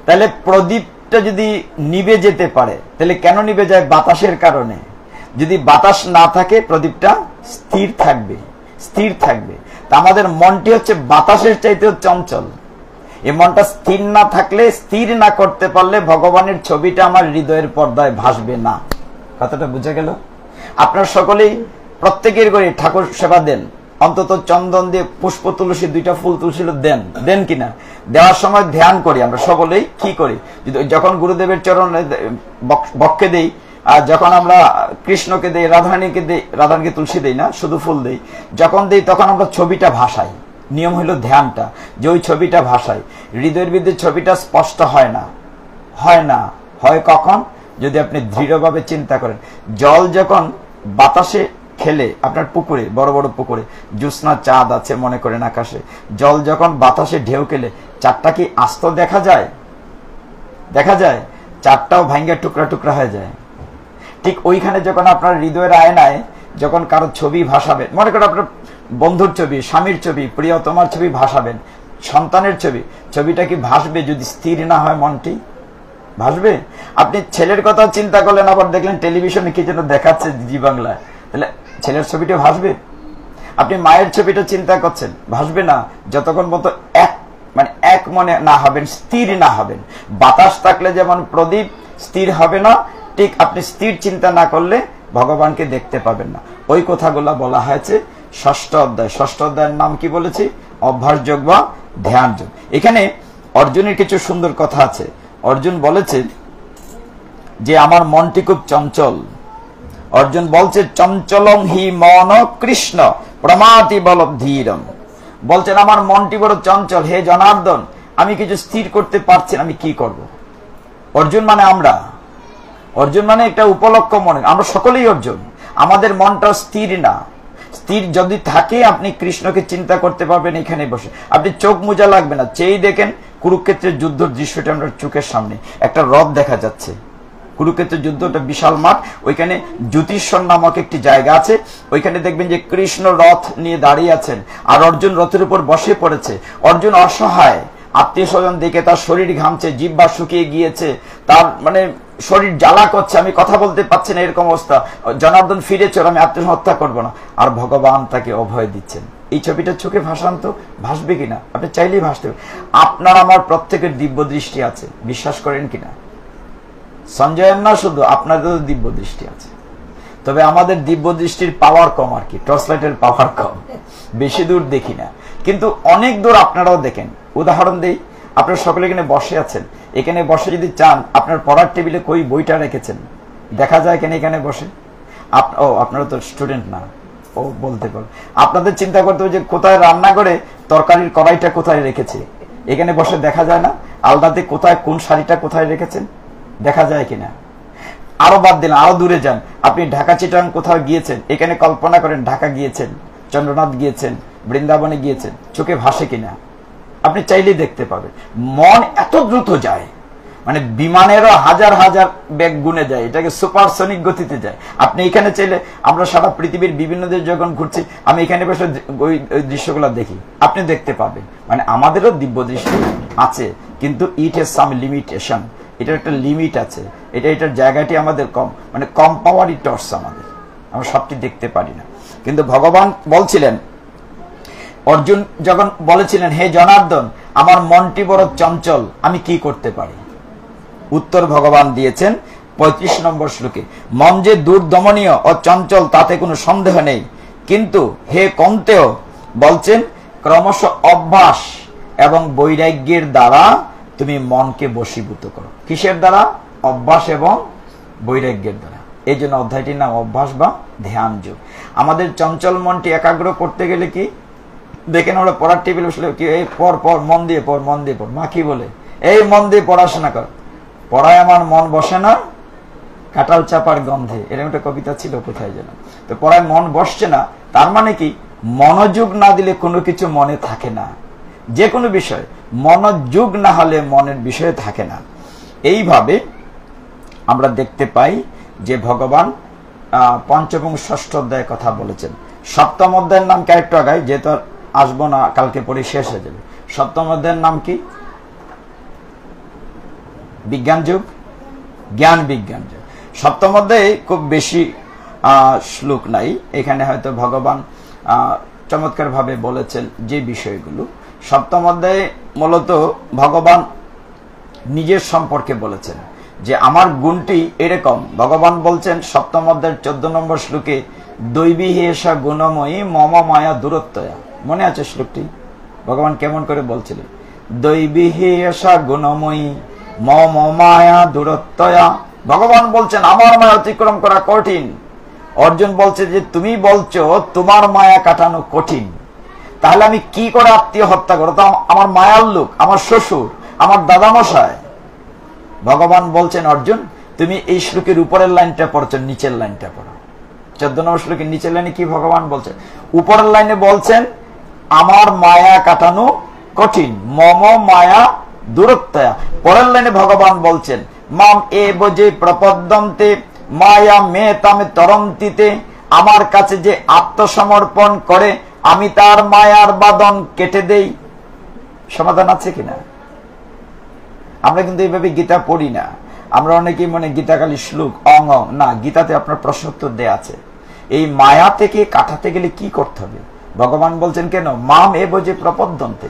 তাহলে প্রদীপটা যদি নিভে যেতে পারে তাহলে কেন নিভে যায়? বাতাসের কারণে। যদি বাতাস না থাকে প্রদীপটা স্থির থাকবে, স্থির থাকবে। তা আমাদের মনটি হচ্ছে বাতাসের চাইতেও চঞ্চল। এই মনটা স্থির না থাকলে, স্থির না করতে পারলে ভগবানের ছবিটা আমার হৃদয়ের পর্দায় ভাসবে না। কথাটা বুঝে গেল? আপনার সকলেই প্রত্যেকের করে ঠাকুর সেবা দেন, অন্তত চন্দন দিয়ে পুষ্প তুলসী 2টা ফুল তুলসী দেন কিনা? দেওয়ার সময় ধ্যান করি আমরা সকলেই কি করি, যখন গুরুদেবের চরণে বক্ষে দেই, আর যখন আমরা কৃষ্ণকে দেই, রাধারানীকে তুলসী দেই না, শুধু ফুল দেই, যখন দেই তখন আমরা ছবিটা ভাসাই। নিয়ম হলো ধ্যানটা, যে ওই ছবিটা ভাসাই। হৃদয়ের ভিতরে ছবিটা স্পষ্ট হয় না, হয় কখন? যদি আপনি দৃঢ়ভাবে চিন্তা করেন। জল যখন বাতাসে খেলে, আপনার পুকুরে, বড় বড় পুকুরে জ্যোৎস্না চাঁদ আছে মনে করেন আকাশে, জল যখন বাতাসে ঢেউ খেলে চাঁদটা কি আস্ত দেখা যায়? চাঁদটাও ভাঙ্গা টুকরা টুকরা হয়ে যায়। ঠিক ওইখানে যখন আপনার হৃদয়ের আয়নায় যখন কারো ছবি ভাসাবেন, মনে করেন আপনার বন্ধুর ছবি, স্বামীর ছবি, প্রিয়তমার ছবি ভাসাবেন, সন্তানের ছবিটা কি ভাসবে যদি স্থির না হয়? মনটি ভাসবে? আপনি ছেলের কথা চিন্তা করলেন, আবার দেখলেন টেলিভিশনে কি যেন দেখাচ্ছে জি বাংলায়, তাহলে ছেলের ছবিটা ভাসবে? আপনি মায়ের ছবিটা চিন্তা করছেন, ভাসবে না যতক্ষণ মতো এক মনে না হবেন, স্থির না হবেন। বাতাস থাকলে যেমন প্রদীপ স্থির হবে না, ঠিক আপনি স্থির চিন্তা না করলে ভগবানকে দেখতে পাবেন না। ওই কথাগুলো বলা হয়েছে 6ষ্ঠ অধ্যায়। 6ষ্ঠ অধ্যায়ের নাম কি বলেছি? অভ্যাস যোগ বা ধ্যান যোগ। এখানে অর্জুনের কিছু সুন্দর কথা আছে। অর্জুন বলেছে যে আমার মনটি খুব চঞ্চল। অর্জুন বলছে চঞ্চলং হি মন কৃষ্ণ প্রমাতি বলধীরম, বলছেন আমার মনটি বড় চঞ্চল, হে জনার্দন আমি কিছু স্থির করতে পারছি না, আমি কি করব? অর্জুন মানে আমরা, অর্জুন মানে একটা উপলক্ষ মনে, আমরা সকলেই অর্জুন। আমাদের মনটা স্থির না। স্থির যদি থাকে আপনি কৃষ্ণকে চিন্তা করতে পারবেন এখানে বসে। আপনি চোখ মোজা লাগবে না, চেয়ে দেখেন কুরুক্ষেত্রের যুদ্ধের দৃশ্যটা আমরা চোখের সামনে, একটা রথ দেখা যাচ্ছে। কুরুক্ষেত্রের যুদ্ধ একটা বিশাল মাঠ, ওইখানে জ্যোতিষর নামক একটি জায়গা আছে, ওইখানে দেখবেন যে কৃষ্ণ রথ নিয়ে দাঁড়িয়ে আছেন আর অর্জুন রথের উপর বসে পড়েছে। অর্জুন অসহায়, আত্মীয় স্বজন দেখে তার শরীর ঘামছে, জিহ্বা শুকিয়ে গিয়েছে, তার শরীর জ্বালা করছে, আমি কথা বলতে পারছি না, এরকম অবস্থা। জনার্দন ফিরে চল, আমি আত্মহত্যা করবো না। আর ভগবান তাকে অভয় দিচ্ছেন। এই ছবিটা চোখে ভাসান তো, ভাসবে কিনা? আপনি চাইলেই ভাসতে হবে। আপনার আমার প্রত্যেকের দিব্য দৃষ্টি আছে, বিশ্বাস করেন কিনা? সঞ্জয়ের না, শুধু আপনাদেরও দিব্য দৃষ্টি আছে। তবে আমাদের দিব্য দৃষ্টির পাওয়ার কম আর কি, টর্চ লাইটের পাওয়ার কম, বেশি দূর দেখি না, কিন্তু অনেক দূর আপনারাও দেখেন। উদাহরণ দেই, আপনারা সকলে এখানে বসে আছেন, এখানে বসে যদি চান আপনার পড়ার টেবিলে কই বইটা রেখেছেন দেখা যায় কেন? এখানে বসে আপনারা তো স্টুডেন্ট না, বলতে পারো। আপনাদের চিন্তা করতে হবে যে কোথায় রান্না করে তরকারির কড়াইটা কোথায় রেখেছে, এখানে বসে দেখা যায় না? আলদাতে কোথায় কোন শাড়িটা কোথায় রেখেছেন দেখা যায় কিনা? আরো বাদ দিন, আরো দূরে যান, আপনি ঢাকা চিটাং কোথাও গিয়েছেন, এখানে কল্পনা করেন ঢাকা গিয়েছেন, চন্দ্রনাথ গিয়েছেন, বৃন্দাবনে গিয়েছেন, চোখে ভাসে কিনা? আপনি চাইলেই দেখতে পাবেন। মন এত দ্রুত যায়, বিমানেরও হাজার হাজার বেগ গুণে যায়, এটাকে সুপারসনিক গতিতে যায়। আপনি এখানে চাইলে, আমরা সারা পৃথিবীর বিভিন্ন দেশ যখন ঘুরছি, আমি এখানে বসে ওই দৃশ্যগুলো দেখি, আপনি দেখতে পাবেন। আমাদেরও দিব্য দৃষ্টি আছে, কিন্তু ইট হ্যাজ সাম লিমিটেশন। এটার একটা লিমিট আছে, এটার জায়গাটি আমাদের কম, কম পাওয়ারই টর্চ আমাদের, আমরা সবটি দেখতে পারি না। কিন্তু ভগবান বলছিলেন, অর্জুন যখন বলেছিলেন হে জনার্দন আমার মনটি বড় চঞ্চল, আমি কি করতে পারি? উত্তর ভগবান দিয়েছেন 35 নম্বর শ্লোকে, মন যে দুর্দমনীয় ও চঞ্চল তাতে কোনো সন্দেহ নেই, কিন্তু হে কন্তেয় বলছেন ক্রমশ অভ্যাস এবং বৈরাগ্যের দ্বারা তুমি মনকে বশীভূত করো। কিসের দ্বারা? অভ্যাস এবং বৈরাগ্যের দ্বারা। এই জন্য অধ্যায়টির নাম অভ্যাস বা ধ্যান যোগ। আমাদের চঞ্চল মনটি একাগ্র করতে গেলে কি দেখেন, আমরা পড়ার টেবিল বসলে কি এই পর মন দিয়ে পড়, মন দিয়ে পড়। মা কি বলে, এই মন দিয়ে পড়াশোনা কর। পড়ায় আমার মন বসে না, কাঁঠাল চাপার গন্ধে, এরকম একটা কবিতা ছিল, কোথায় যেন। তো পড়ায় মন বসছে না, তার মানে কি মনোযোগ না দিলে কোনো কিছু মনে থাকে না। যে কোনো বিষয় মনোযোগ না হলে মনের বিষয়ে থাকে না। এইভাবে আমরা দেখতে পাই যে ভগবান পঞ্চম এবং ষষ্ঠ অধ্যায়ের কথা বলেছেন। সপ্তম অধ্যায়ের নাম কি আরেকটু আগায়, যেহেতু আসবো না, কালকে পরে শেষ হয়ে যাবে। সপ্তম অধ্যায়ের নাম কি? বিজ্ঞান যুগ, জ্ঞান বিজ্ঞান যুগ। সপ্তম অধ্যায়ে খুব বেশি শ্লোক নাই, এখানে হয়তো ভগবান চমৎকার ভাবে বলেছেন যে বিষয়গুলো। সপ্তম অধ্যায়ে মূলত ভগবান নিজের সম্পর্কে বলেছেন যে আমার গুণটি এরকম। ভগবান বলছেন সপ্তম অধ্যায়ের 14 নম্বর শ্লোকে, দৈবী হেষা গুণময়ী মম মায়া দূরত্বয়া। মনে আছে শ্লোকটি? ভগবান কেমন করে বলছিলেন? দৈবী হেষা গুণময়ী মম মায়া দূরত্বয়া। ভগবান বলছেন আমার মায়া অতিক্রম করা কঠিন। অর্জুন বলছে যে তুমি বলছো তোমার মায়া কাটানো কঠিন, তাহলে আমি কি করে আত্মীয় হত্যা করো? তো আমার মায়ার লোক, আমার শ্বশুর, আমার দাদামশাই। ভগবান বলছেন অর্জুন তুমি এই শ্লোকের উপরের লাইনটা পড়ছো, নিচের লাইনটা পড়ো। 14 নম্বর শ্লোকের নিচের লাইনে কি ভগবান বলছেন? উপরের লাইনে বলছেন আমার মায়া কাটানো কঠিন, মম মায়া দূরত্বয়া। পরের লাইনে ভগবান বলছেন মাম এ বোঝে প্রপদ্যন্তে মায়া মে তামে তরন্তিতে। আমার কাছে যে আত্মসমর্পণ করে আমি তার মায়ার বাঁধন কেটে দেই। সমাধান আছে কিনা? আমরা কিন্তু এইভাবে গীতা পড়ি না। আমরা অনেকেই মনে গীতাকালী শ্লোক অঙ্গ না, গীতাতে আপনার প্রশ্ন উত্তর দেয়া আছে। এই মায়া থেকে কাটাতে গেলে কি করতে হবে? ভগবান বলছেন কেন? মাম এ বোঝে প্রপদ্যন্তে,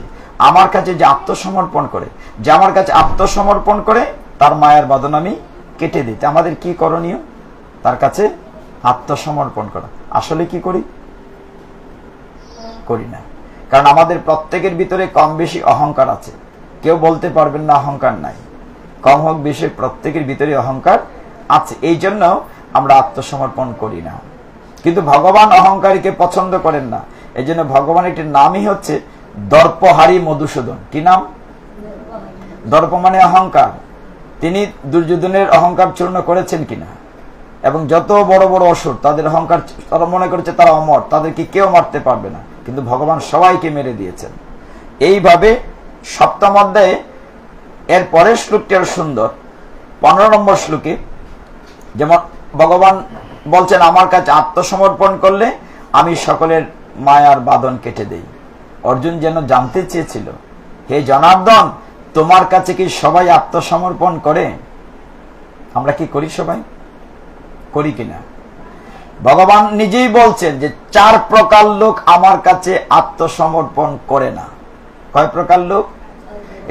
আমার কাছে যে আত্মসমর্পণ করে, যে আমার কাছে আত্মসমর্পণ করে তার মায়ার বাঁধন আমি কেটে দিতে। আমাদের কি করণীয়? তার কাছে আত্মসমর্পণ করা। আসলে কি করি? করি না। কারণ আমাদের প্রত্যেকের ভিতরে কম বেশি অহংকার আছে। কেউ বলতে পারবেন না অহংকার নাই। কম হোক বেশি প্রত্যেকের ভিতরে অহংকার আছে, এই জন্য আমরা আত্মসমর্পণ করি না। কিন্তু ভগবান অহংকারীকে পছন্দ করেন না। এই জন্য ভগবান একটি নামই হচ্ছে দর্পহারী মধুসূদন। কি নাম? দর্প মানে অহংকার। তিনি দুর্যোধনের অহংকার চূর্ণ করেছেন কিনা? এবং যত বড় বড় অসুর তাদের অহংকার, তারা মনে করেছে তারা অমর, তাদেরকে কেউ মারতে পারবে না, কিন্তু ভগবান সবাইকে মেরে দিয়েছেন। এইভাবে সপ্তম অধ্যায়ে এর পরের শ্লোকটি আরো সুন্দর। 15 নম্বর শ্লোকে যেমন ভগবান বলছেন আমার কাছে আত্মসমর্পণ করলে আমি সকলের মায়ার বাঁধন কেটে দেই। অর্জুন যেন জানতে চেয়েছিল, হে জনার্দন তোমার কাছে কি সবাই আত্মসমর্পণ করে? আমরা কি করি? সবাই করি কিনা? ভগবান নিজেই বলছেন যে 4 প্রকার লোক আমার কাছে আত্মসমর্পণ করে না। কয় প্রকার লোক?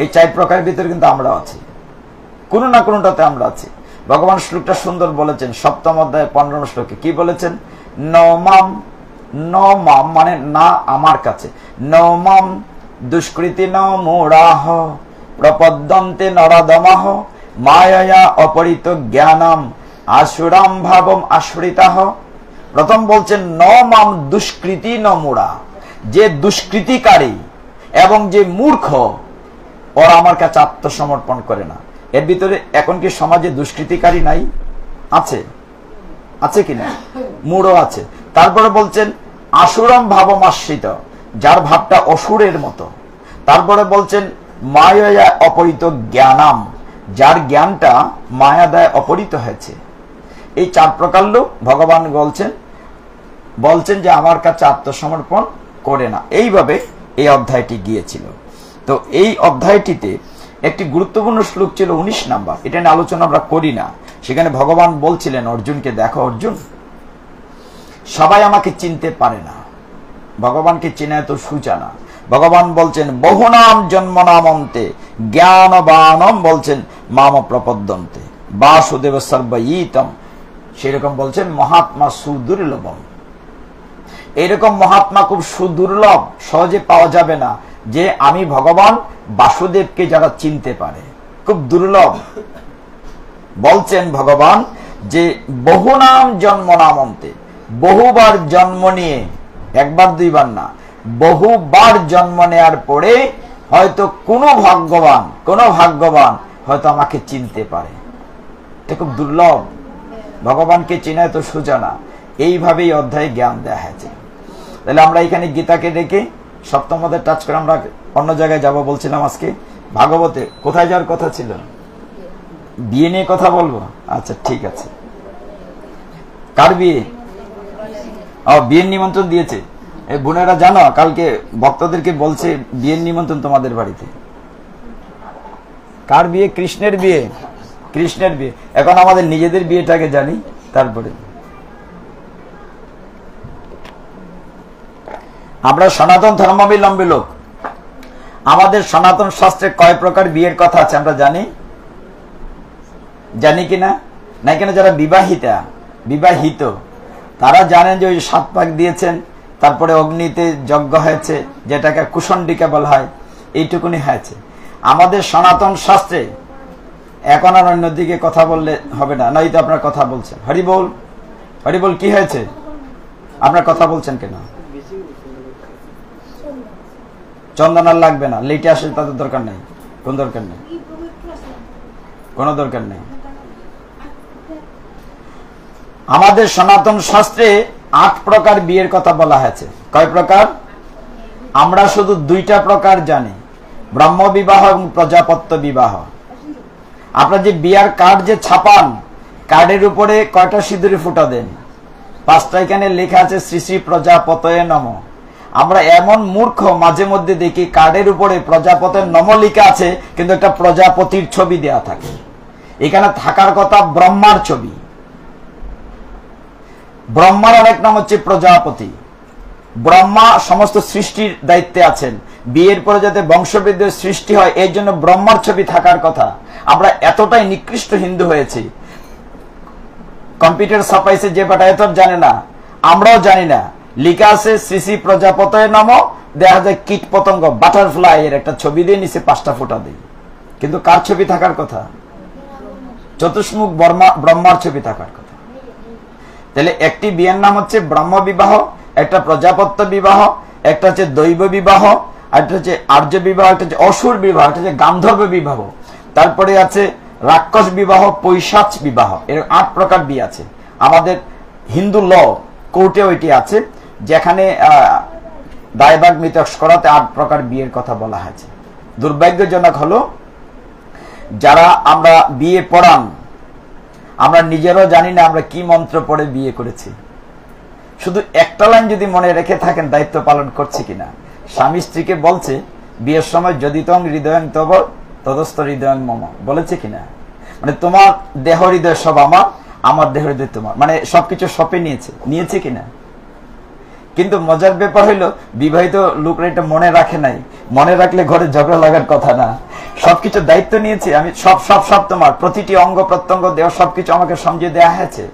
এই 4 প্রকারের ভিতরে কিন্তু আমরা আছি, কোনো না কোনোটাতে আমরা আছি। ভগবান শ্লোকটা সুন্দর বলেছেন সপ্তম অধ্যায় 15 শ্লোকে। কি বলেছেন? নমাম, নমাম মানে না আমার কাছে, নমাম দুষ্কৃতি ন মূঢ়াহ প্রপদ্যন্তে নরদমাহ মায়া অপরিত জ্ঞানম আসুরাম ভাবম আশ্রিতাহ। প্রথম বলছেন নমাম দুষ্কৃতি ন মূঢ়া, যে দুষ্কৃতিকারী এবং যে মূর্খ ওরা আমার কাছে আত্মসমর্পণ করে না। এর ভিতরে এখন কি সমাজে দুষ্কৃতিকারী নাই? আছে, আছে কিনা? মূঢ় আছে। তারপরে বলছেন আসুরম ভাবম আশ্রিত, যার ভাবটা অসুরের মতো। তারপরে বলছেন মায়া অপরিত জ্ঞানাম, যার জ্ঞানটা মায়া দ্বারা অপরিত হয়েছে। এই 4 প্রকার লোক ভগবান বলছেন যে আমার কাছে আত্মসমর্পণ করে না। এইভাবে এই অধ্যায়টি গিয়েছিল। তো এই অধ্যায়টিতে একটি গুরুত্বপূর্ণ শ্লোক ছিল 19 নাম্বার। এটা নিয়ে আলোচনা আমরা করি না। সেখানে ভগবান বলছিলেন অর্জুনকে, দেখো অর্জুন, সবাই আমাকে চিনতে পারে না, ভগবানকে চেনা এত সোজা না। ভগবান বলছেন বহুনাম জন্ম নামন্তে জ্ঞানবানম, বলছেন মাম প্রপদ্যন্তে বাসুদেব সর্বঈতম। সেরকম বলছেন মহাত্মা সুদুর্লভম। এরকম মহাত্মা খুব সুদুর্লভ, সহজে পাওয়া যাবে না। যে আমি ভগবান বাসুদেবকে যারা চিনতে পারে, খুব দুর্লভ। বলছেন ভগবান যে বহুনাম জন্ম নামন্তে, বহুবার জন্ম নিয়ে, একবার দুইবার না, বহুবার জন্ম নেয়ার পরে হয়তো কোনো ভাগ্যবান হয়তো আমাকে চিনতে পারে। এটা খুব দুর্লভ। ভগবানকে চেনা তো সোজা না। এইভাবেই অধ্যায়ে জ্ঞান দেয়া হয়েছে। তাহলে আমরা এখানে গীতাকে রেখে সপ্তম অধ্যায় টাচ করে আমরা অন্য জায়গায় যাব বলছিলাম। আজকে ভাগবতে কোথায় যাওয়ার কথা ছিল? বিয়ে নিয়ে কথা বলবো। আচ্ছা ঠিক আছে। কার বিয়ে? বিয়ের নিমন্ত্রণ দিয়েছে। এই বোনেরা জানো, কালকে ভক্তদেরকে বলছে বিয়ের নিমন্ত্রণ তোমাদের বাড়িতে। কার বিয়ে? কৃষ্ণের বিয়ে। কৃষ্ণের বিয়ে। এখন আমাদের নিজেদের বিয়েটাকে জানি, তারপরে আমরা সনাতন ধর্মাবলম্বী লোক। আমাদের সনাতন শাস্ত্রে কয় প্রকার বিয়ের কথা আছে আমরা জানি? জানি কিনা? নাই কিনা যারা বিবাহিত তারা জানেন যে ওই 7 পাক দিয়েছেন, তারপরে অগ্নিতে যজ্ঞ হয়েছে, যেটাকে কুশণ্ডিকা বলা হয়, এইটুকুনি হয়েছে। আমাদের সনাতন শাস্ত্রে এখন আর অন্যদিকে কথা বললে হবে না, নয়তো আপনার কথা বলছেন। হরিবোল, হরিবোল, কি হয়েছে? আপনার কথা বলছেন কেন? চন্দন আর লাগবে না, লেটে আসে তাদের দরকার নেই। কোন দরকার নেই? কোন দরকার নেই। আমাদের সনাতন শাস্ত্রে 8 প্রকার বিয়ের কথা বলা হয়েছে। কয় প্রকার? আমরা শুধু 2টা প্রকার জানি, ব্রহ্ম বিবাহ এবং প্রজাপত্য বিবাহ। আপনার যে বিয়ার কার্ড যে ছাপান, কার্ডের উপরে কয়টা সিঁদুরে ফুটা দেন? 5টা এখানে লেখা আছে শ্রী শ্রী প্রজাপতয়ে নমঃ। আমরা এমন মূর্খ মাঝে মধ্যে দেখি কার্ডের উপরে প্রজাপতের নম লেখা আছে, কিন্তু একটা প্রজাপতির ছবি দেয়া থাকে। এখানে থাকার কথা ব্রহ্মার ছবি। ব্রহ্মার অনেক নাম হচ্ছে প্রজাপতি। ব্রহ্মা সমস্ত সৃষ্টির দায়িত্বে আছেন, বিয়ের পরে যাতে বংশবৃদ্ধির সৃষ্টি হয় এই জন্য ব্রহ্মার ছবি থাকার কথা। আমরা এতটাই নিকৃষ্ট হিন্দু হয়েছি, কম্পিউটার ছাপাইছে যে বেটা এত জানে না, আমরাও জানি না, লিখা আছে শ্রী শ্রী প্রজাপতয়ে নমঃ, দেখা যায় কীট পতঙ্গ বাটারফ্লাই এর একটা ছবি দিয়ে নিচে 5টা ফোঁটা দিই, কিন্তু কার ছবি থাকার কথা? চতুষ্মুখ ব্রহ্মার ছবি থাকার কথা। তাহলে একটি বিয়ের নাম হচ্ছে ব্রহ্ম বিবাহ, একটা প্রজাপত্য বিবাহ, একটা হচ্ছে দৈব বিবাহ, একটা হচ্ছে আর্য বিবাহ, একটা হচ্ছে অসুর বিবাহ, একটা হচ্ছে গান্ধর্ব বিবাহ, তারপরে আছে রাক্ষস বিবাহ, পৈশাচ বিবাহ। এর 8 প্রকার বিয়ে আছে। আমাদের হিন্দু ল কোর্টে ওইটি আছে, যেখানে দায়ভাগ মিতক করাতে 8 প্রকার বিয়ের কথা বলা হয়েছে। দুর্ভাগ্যজনক হলো যারা আমরা বিয়ে পড়ান, আমরা নিজেরাও জানি না আমরা কি মন্ত্র পড়ে বিয়ে করেছি। শুধু একটা লাইন যদি মনে রেখে থাকেন দায়িত্ব পালন করছে কিনা। স্বামী স্ত্রীকে বলছে বিয়ের সময় যদি তং হৃদয়ং তব তদস্থ হৃদয়ং মম, বলেছে কিনা? মানে তোমার দেহ হৃদয় সব আমার, আমার দেহ হৃদয় তোমার, মানে সবকিছু সপে নিয়েছে কিনা? কিন্তু মজার ব্যাপার হইলো বিবাহিত লোকরা এটা মনে রাখে নাই। মনে রাখলে ঘরে ঝগড়া লাগার কথা না। সবকিছু দায়িত্ব নিয়েছি আমি, সব সব সব তোমার, প্রতিটি অঙ্গ প্রত্যঙ্গ দেহ সবকিছু আমাকে সমঝে দেয়া হয়েছে।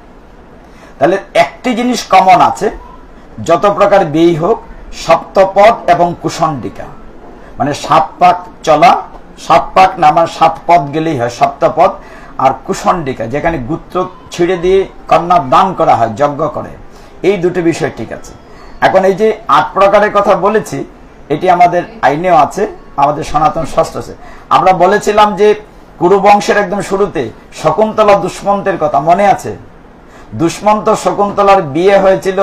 তাহলে একটি জিনিস কমন আছে, যত প্রকার বিয়ে হোক, সপ্তপদ এবং কুশণ্ডিকা, মানে 7 পাক চলা, 7 পাক না আমার 7 পদ গেলেই হয় সপ্তপদ, আর কুশণ্ডিকা যেখানে গুত্র ছিঁড়ে দিয়ে কন্যা দান করা হয় যজ্ঞ করে, এই দুটো বিষয় ঠিক আছে। এখন এই যে 8 প্রকারের কথা বলেছি, এটি আমাদের আইনেও আছে, আমাদের সনাতন শাস্ত্র আছে। আমরা বলেছিলাম যে কুরু বংশের একদম শুরুতে শকুন্তলা দুষ্মন্তের কথা মনে আছে? দুষ্মন্ত শকুন্তলার বিয়ে হয়েছিল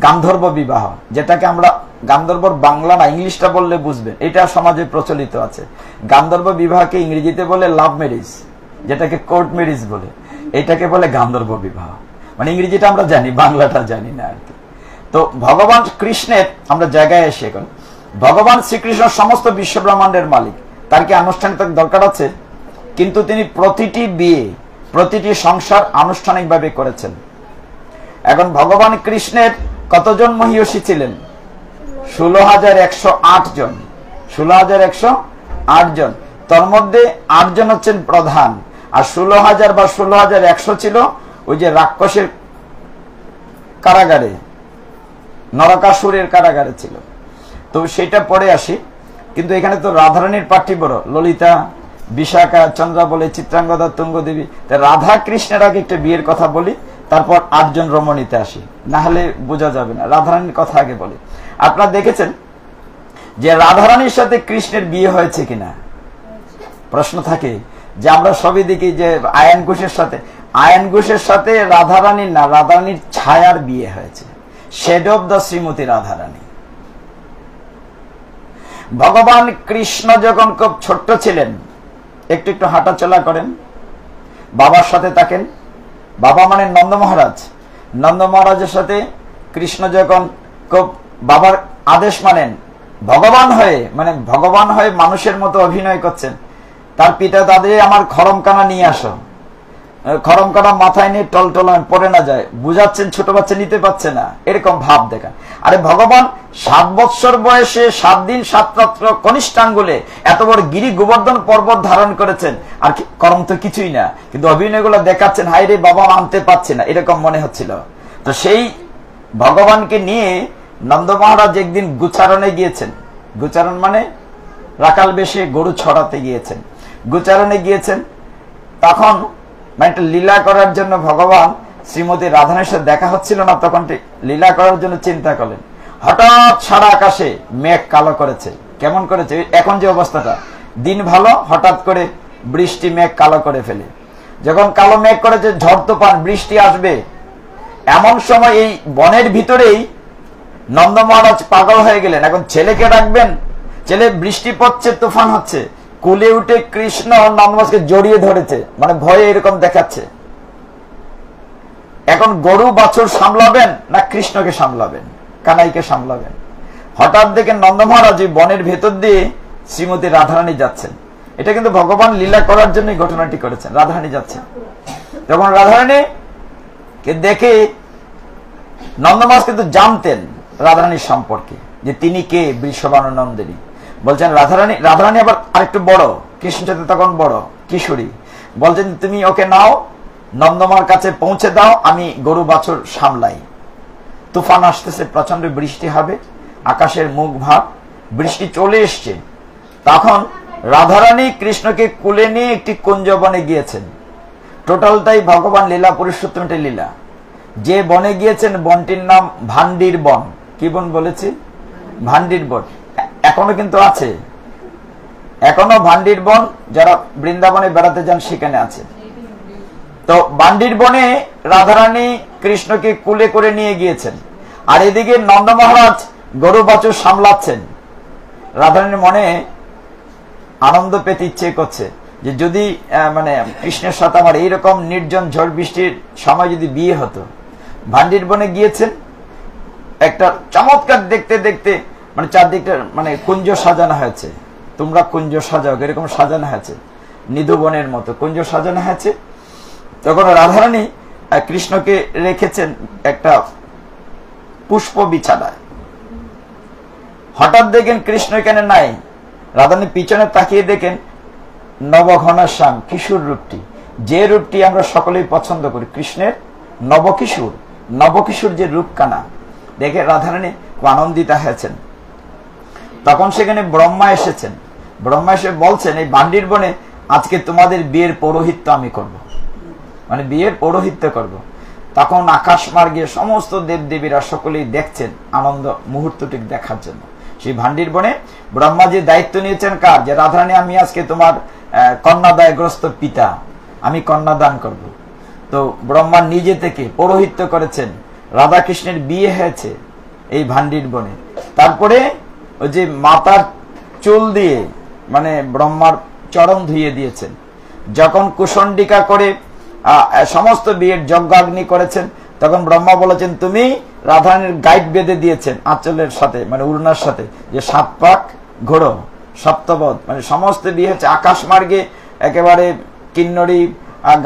গান্ধর্ব বিবাহ, যেটাকে আমরা গান্ধর্বর বাংলা না ইংলিশটা বললে বুঝবে, এটা সমাজে প্রচলিত আছে। গান্ধর্ব বিবাহকে ইংরেজিতে বলে লাভ ম্যারেজ, যেটাকে কোর্ট ম্যারেজ বলে, এটাকে বলে গান্ধর্ব বিবাহ। মানে ইংরেজিটা আমরা জানি, বাংলাটা জানি না আর কি। তো ভগবান কৃষ্ণের আমরা জায়গায় এসে এখন, ভগবান শ্রীকৃষ্ণ সমস্ত বিশ্ব ব্রহ্মাণ্ডের মালিক, তার কি আনুষ্ঠানিক দরকার আছে? কিন্তু তিনি প্রতিটি বিয়ে, প্রতিটি সংসার আনুষ্ঠানিকভাবে করেছেন। এখন ভগবান কৃষ্ণের কতজন মহিষী ছিলেন? 16,108 জন। 16,108 জন, তার মধ্যে 8 জন হচ্ছেন প্রধান, আর 16,000 বা 16,100 ছিল ওই যে রাক্ষসের কারাগারে, নরকাসুরের কারাগারে ছিল। তো সেটা পরে আসি, কিন্তু এখানে তো রাধারানীর পার্টি বড়, ললিতা, বিশাখা, চন্দ্রাবলী, চিত্রাঙ্গদা, তুঙ্গদেবী। রাধা কৃষ্ণের আগে একটা বিয়ের কথা বলি, তারপর 8 জন রমণীতে আসি, না হলে বোঝা যাবে না। রাধারানীর কথা আগে বলি। আপনারা দেখেছেন যে রাধারানীর সাথে কৃষ্ণের বিয়ে হয়েছে কিনা? প্রশ্ন থাকে যে আমরা সবই দেখি যে আয়ন ঘোষের সাথে রাধারানীর না, রাধারানীর ছায়ার বিয়ে হয়েছে, shade of the Srimati Radharani. ভগবান কৃষ্ণ যখন খুব ছোট্ট ছিলেন, একটু একটু হাঁটাচলা করেন, বাবার সাথে থাকেন। বাবা মানে নন্দ মহারাজ। নন্দ মহারাজের সাথে কৃষ্ণ যখন খুব বাবার আদেশ মানেন, ভগবান হয়ে, মানে ভগবান হয়ে মানুষের মতো অভিনয় করছেন, তার পিতা তাদের আমার খরমকানা নিয়ে আসো, খরম করা মাথায় নিয়ে টলটল পড়ে না যায়, বুঝাচ্ছেন ছোট বাচ্চা নিতে পারছে না, এরকম ভাব দেখান। আরে ভগবান 7 বৎসর বয়সে 7 দিন 7 রাত্র কনিষ্ঠাঙ্গুলে এত বড় গিরি গোবর্ধন পর্বত ধারণ করেছেন, আর করম তো কিছুই না, কিন্তু অভিনয়গুলো দেখাচ্ছেন হাই রে বাবা আনতে পারছে না, এরকম মনে হচ্ছিল। তো সেই ভগবানকে নিয়ে নন্দ মহারাজ একদিন গুচারণে গিয়েছেন। গুচারণ মানে রাকাল বেশে গরু ছড়াতে গিয়েছেন। গুচারণে গিয়েছেন, তখন মানে একটা লীলা করার জন্য ভগবান শ্রীমতী রাধানের সাথে দেখা হচ্ছিল না, তখন লীলা করার জন্য চিন্তা করলেন। হঠাৎ সারা আকাশে মেঘ কালো করেছে। কেমন করেছে? এখন যে অবস্থাটা, দিন ভালো, হঠাৎ করে বৃষ্টি মেঘ কালো করে ফেলে। যখন কালো মেঘ করেছে, ঝড় তুফান, বৃষ্টি আসবে, এমন সময় এই বনের ভিতরেই নন্দ মহারাজ পাগল হয়ে গেলেন। এখন ছেলেকে ডাকবেন, ছেলে বৃষ্টি পড়ছে, তুফান হচ্ছে, কোলে উঠে কৃষ্ণ নন্দমাসকে জড়িয়ে ধরেছে, মানে ভয়ে এরকম দেখাচ্ছে। এখন গরু বাছুর সামলাবেন না কৃষ্ণকে সামলাবেন, কানাইকে সামলাবেন? হঠাৎ দেখে নন্দ মহারাজ বনের ভেতর দিয়ে শ্রীমতী রাধারানী যাচ্ছেন। এটা কিন্তু ভগবান লীলা করার জন্য ঘটনাটি করেছেন। রাধারানী যাচ্ছেন, যখন রাধারানী কে দেখে নন্দমাস কিন্তু জানতেন রাধারানীর সম্পর্কে, যে তিনি কে, বৃষভানু নন্দিনী। বলছেন রাধারানী আবার আরেকটু বড়, কৃষ্ণ সাথে তখন বড় কিশোরী। বলছেন তুমি ওকে নাও, নন্দমার কাছে পৌঁছে দাও, আমি গরু বাছুর সামলাই। তুফান আসতেছে, প্রচন্ড বৃষ্টি হবে, আকাশের মুখ ভাব, বৃষ্টি চলে এসছে। তখন রাধারানী কৃষ্ণকে কুলে নিয়ে একটি কুঞ্জবনে গিয়েছেন। টোটালটাই ভগবান লীলা পুরুষোত্তমের লীলা। যে বনে গিয়েছেন বনটির নাম ভান্ডির বন। কি বন বলেছি? ভান্ডির বন। এখনো কিন্তু আছে, এখনো ভান্ডির বন, যারা বৃন্দাবনে বেড়াতে যান সেখানে আছে। তো ভান্ডির বনে রাধারানী কৃষ্ণকে কুলে করে নিয়ে গিয়েছেন, আর এদিকে নন্দ মহারাজ গরু বাছুর সামলাচ্ছেন। রাধারানীর মনে আনন্দ পেতে ইচ্ছে করছে যে যদি মানে কৃষ্ণের সাথে আমার এইরকম নির্জন ঝড় বৃষ্টির সময় যদি বিয়ে হতো। ভান্ডির বনে গিয়েছেন, একটা চমৎকার দেখতে দেখতে মানে চারদিকটা মানে কুঞ্জ সাজানো হয়েছে। তোমরা কুঞ্জ সাজাও, এরকম সাজানো হয়েছে, নিধুবনের মতো কুঞ্জ সাজানো হয়েছে। তখন রাধারানী কৃষ্ণকে রেখেছেন একটা পুষ্প বিছানায়। হঠাৎ দেখেন কৃষ্ণ এখানে নাই। রাধারানী পিছনে তাকিয়ে দেখেন নবঘনশ্যাম কিশোর রূপটি, যে রূপটি আমরা সকলেই পছন্দ করি, কৃষ্ণের নবকিশোর যে রূপকানা দেখে রাধারানী আনন্দিতা হয়েছেন। তখন সেখানে ব্রহ্মা এসেছেন। ব্রহ্মা এসে বলছেন এই ভান্ডির বনে আজকে তোমাদের বিয়ের পৌরোহিত্য আমি করব, মানে বিয়ের পৌরোহিত্য করব। তখন আকাশ মার্গে সমস্ত দেবদেবীরা সকলেই দেখছেন আনন্দ মুহূর্তটি দেখার জন্য। সেই ভান্ডির বনে ব্রহ্মাজি দায়িত্ব নিয়েছেন কার? যে রাধারানী আমি আজকে তোমার কন্যাদায়গ্রস্ত পিতা, আমি কন্যা দান করব। তো ব্রহ্মা নিজে থেকে পৌরোহিত্য করেছেন, রাধা কৃষ্ণের বিয়ে হয়েছে এই ভান্ডির বনে। তারপরে ওই যে মাতার চুল দিয়ে মানে ব্রহ্মার চরণ ধুইয়ে দিয়েছেন। যখন কুশণ্ডিকা করে সমস্ত বিয়ের যজ্ঞাগ্নি করেছেন, তখন ব্রহ্মা বলেছেন তুমি রাধারানীর গাইড বেঁধে দিয়েছেন আঁচলের সাথে, মানে উড়নার সাথে, যে 7 পাক ঘোড়ো সপ্তপদ, মানে সমস্ত বিয়ে হচ্ছে আকাশ মার্গে। একেবারে কিন্নরী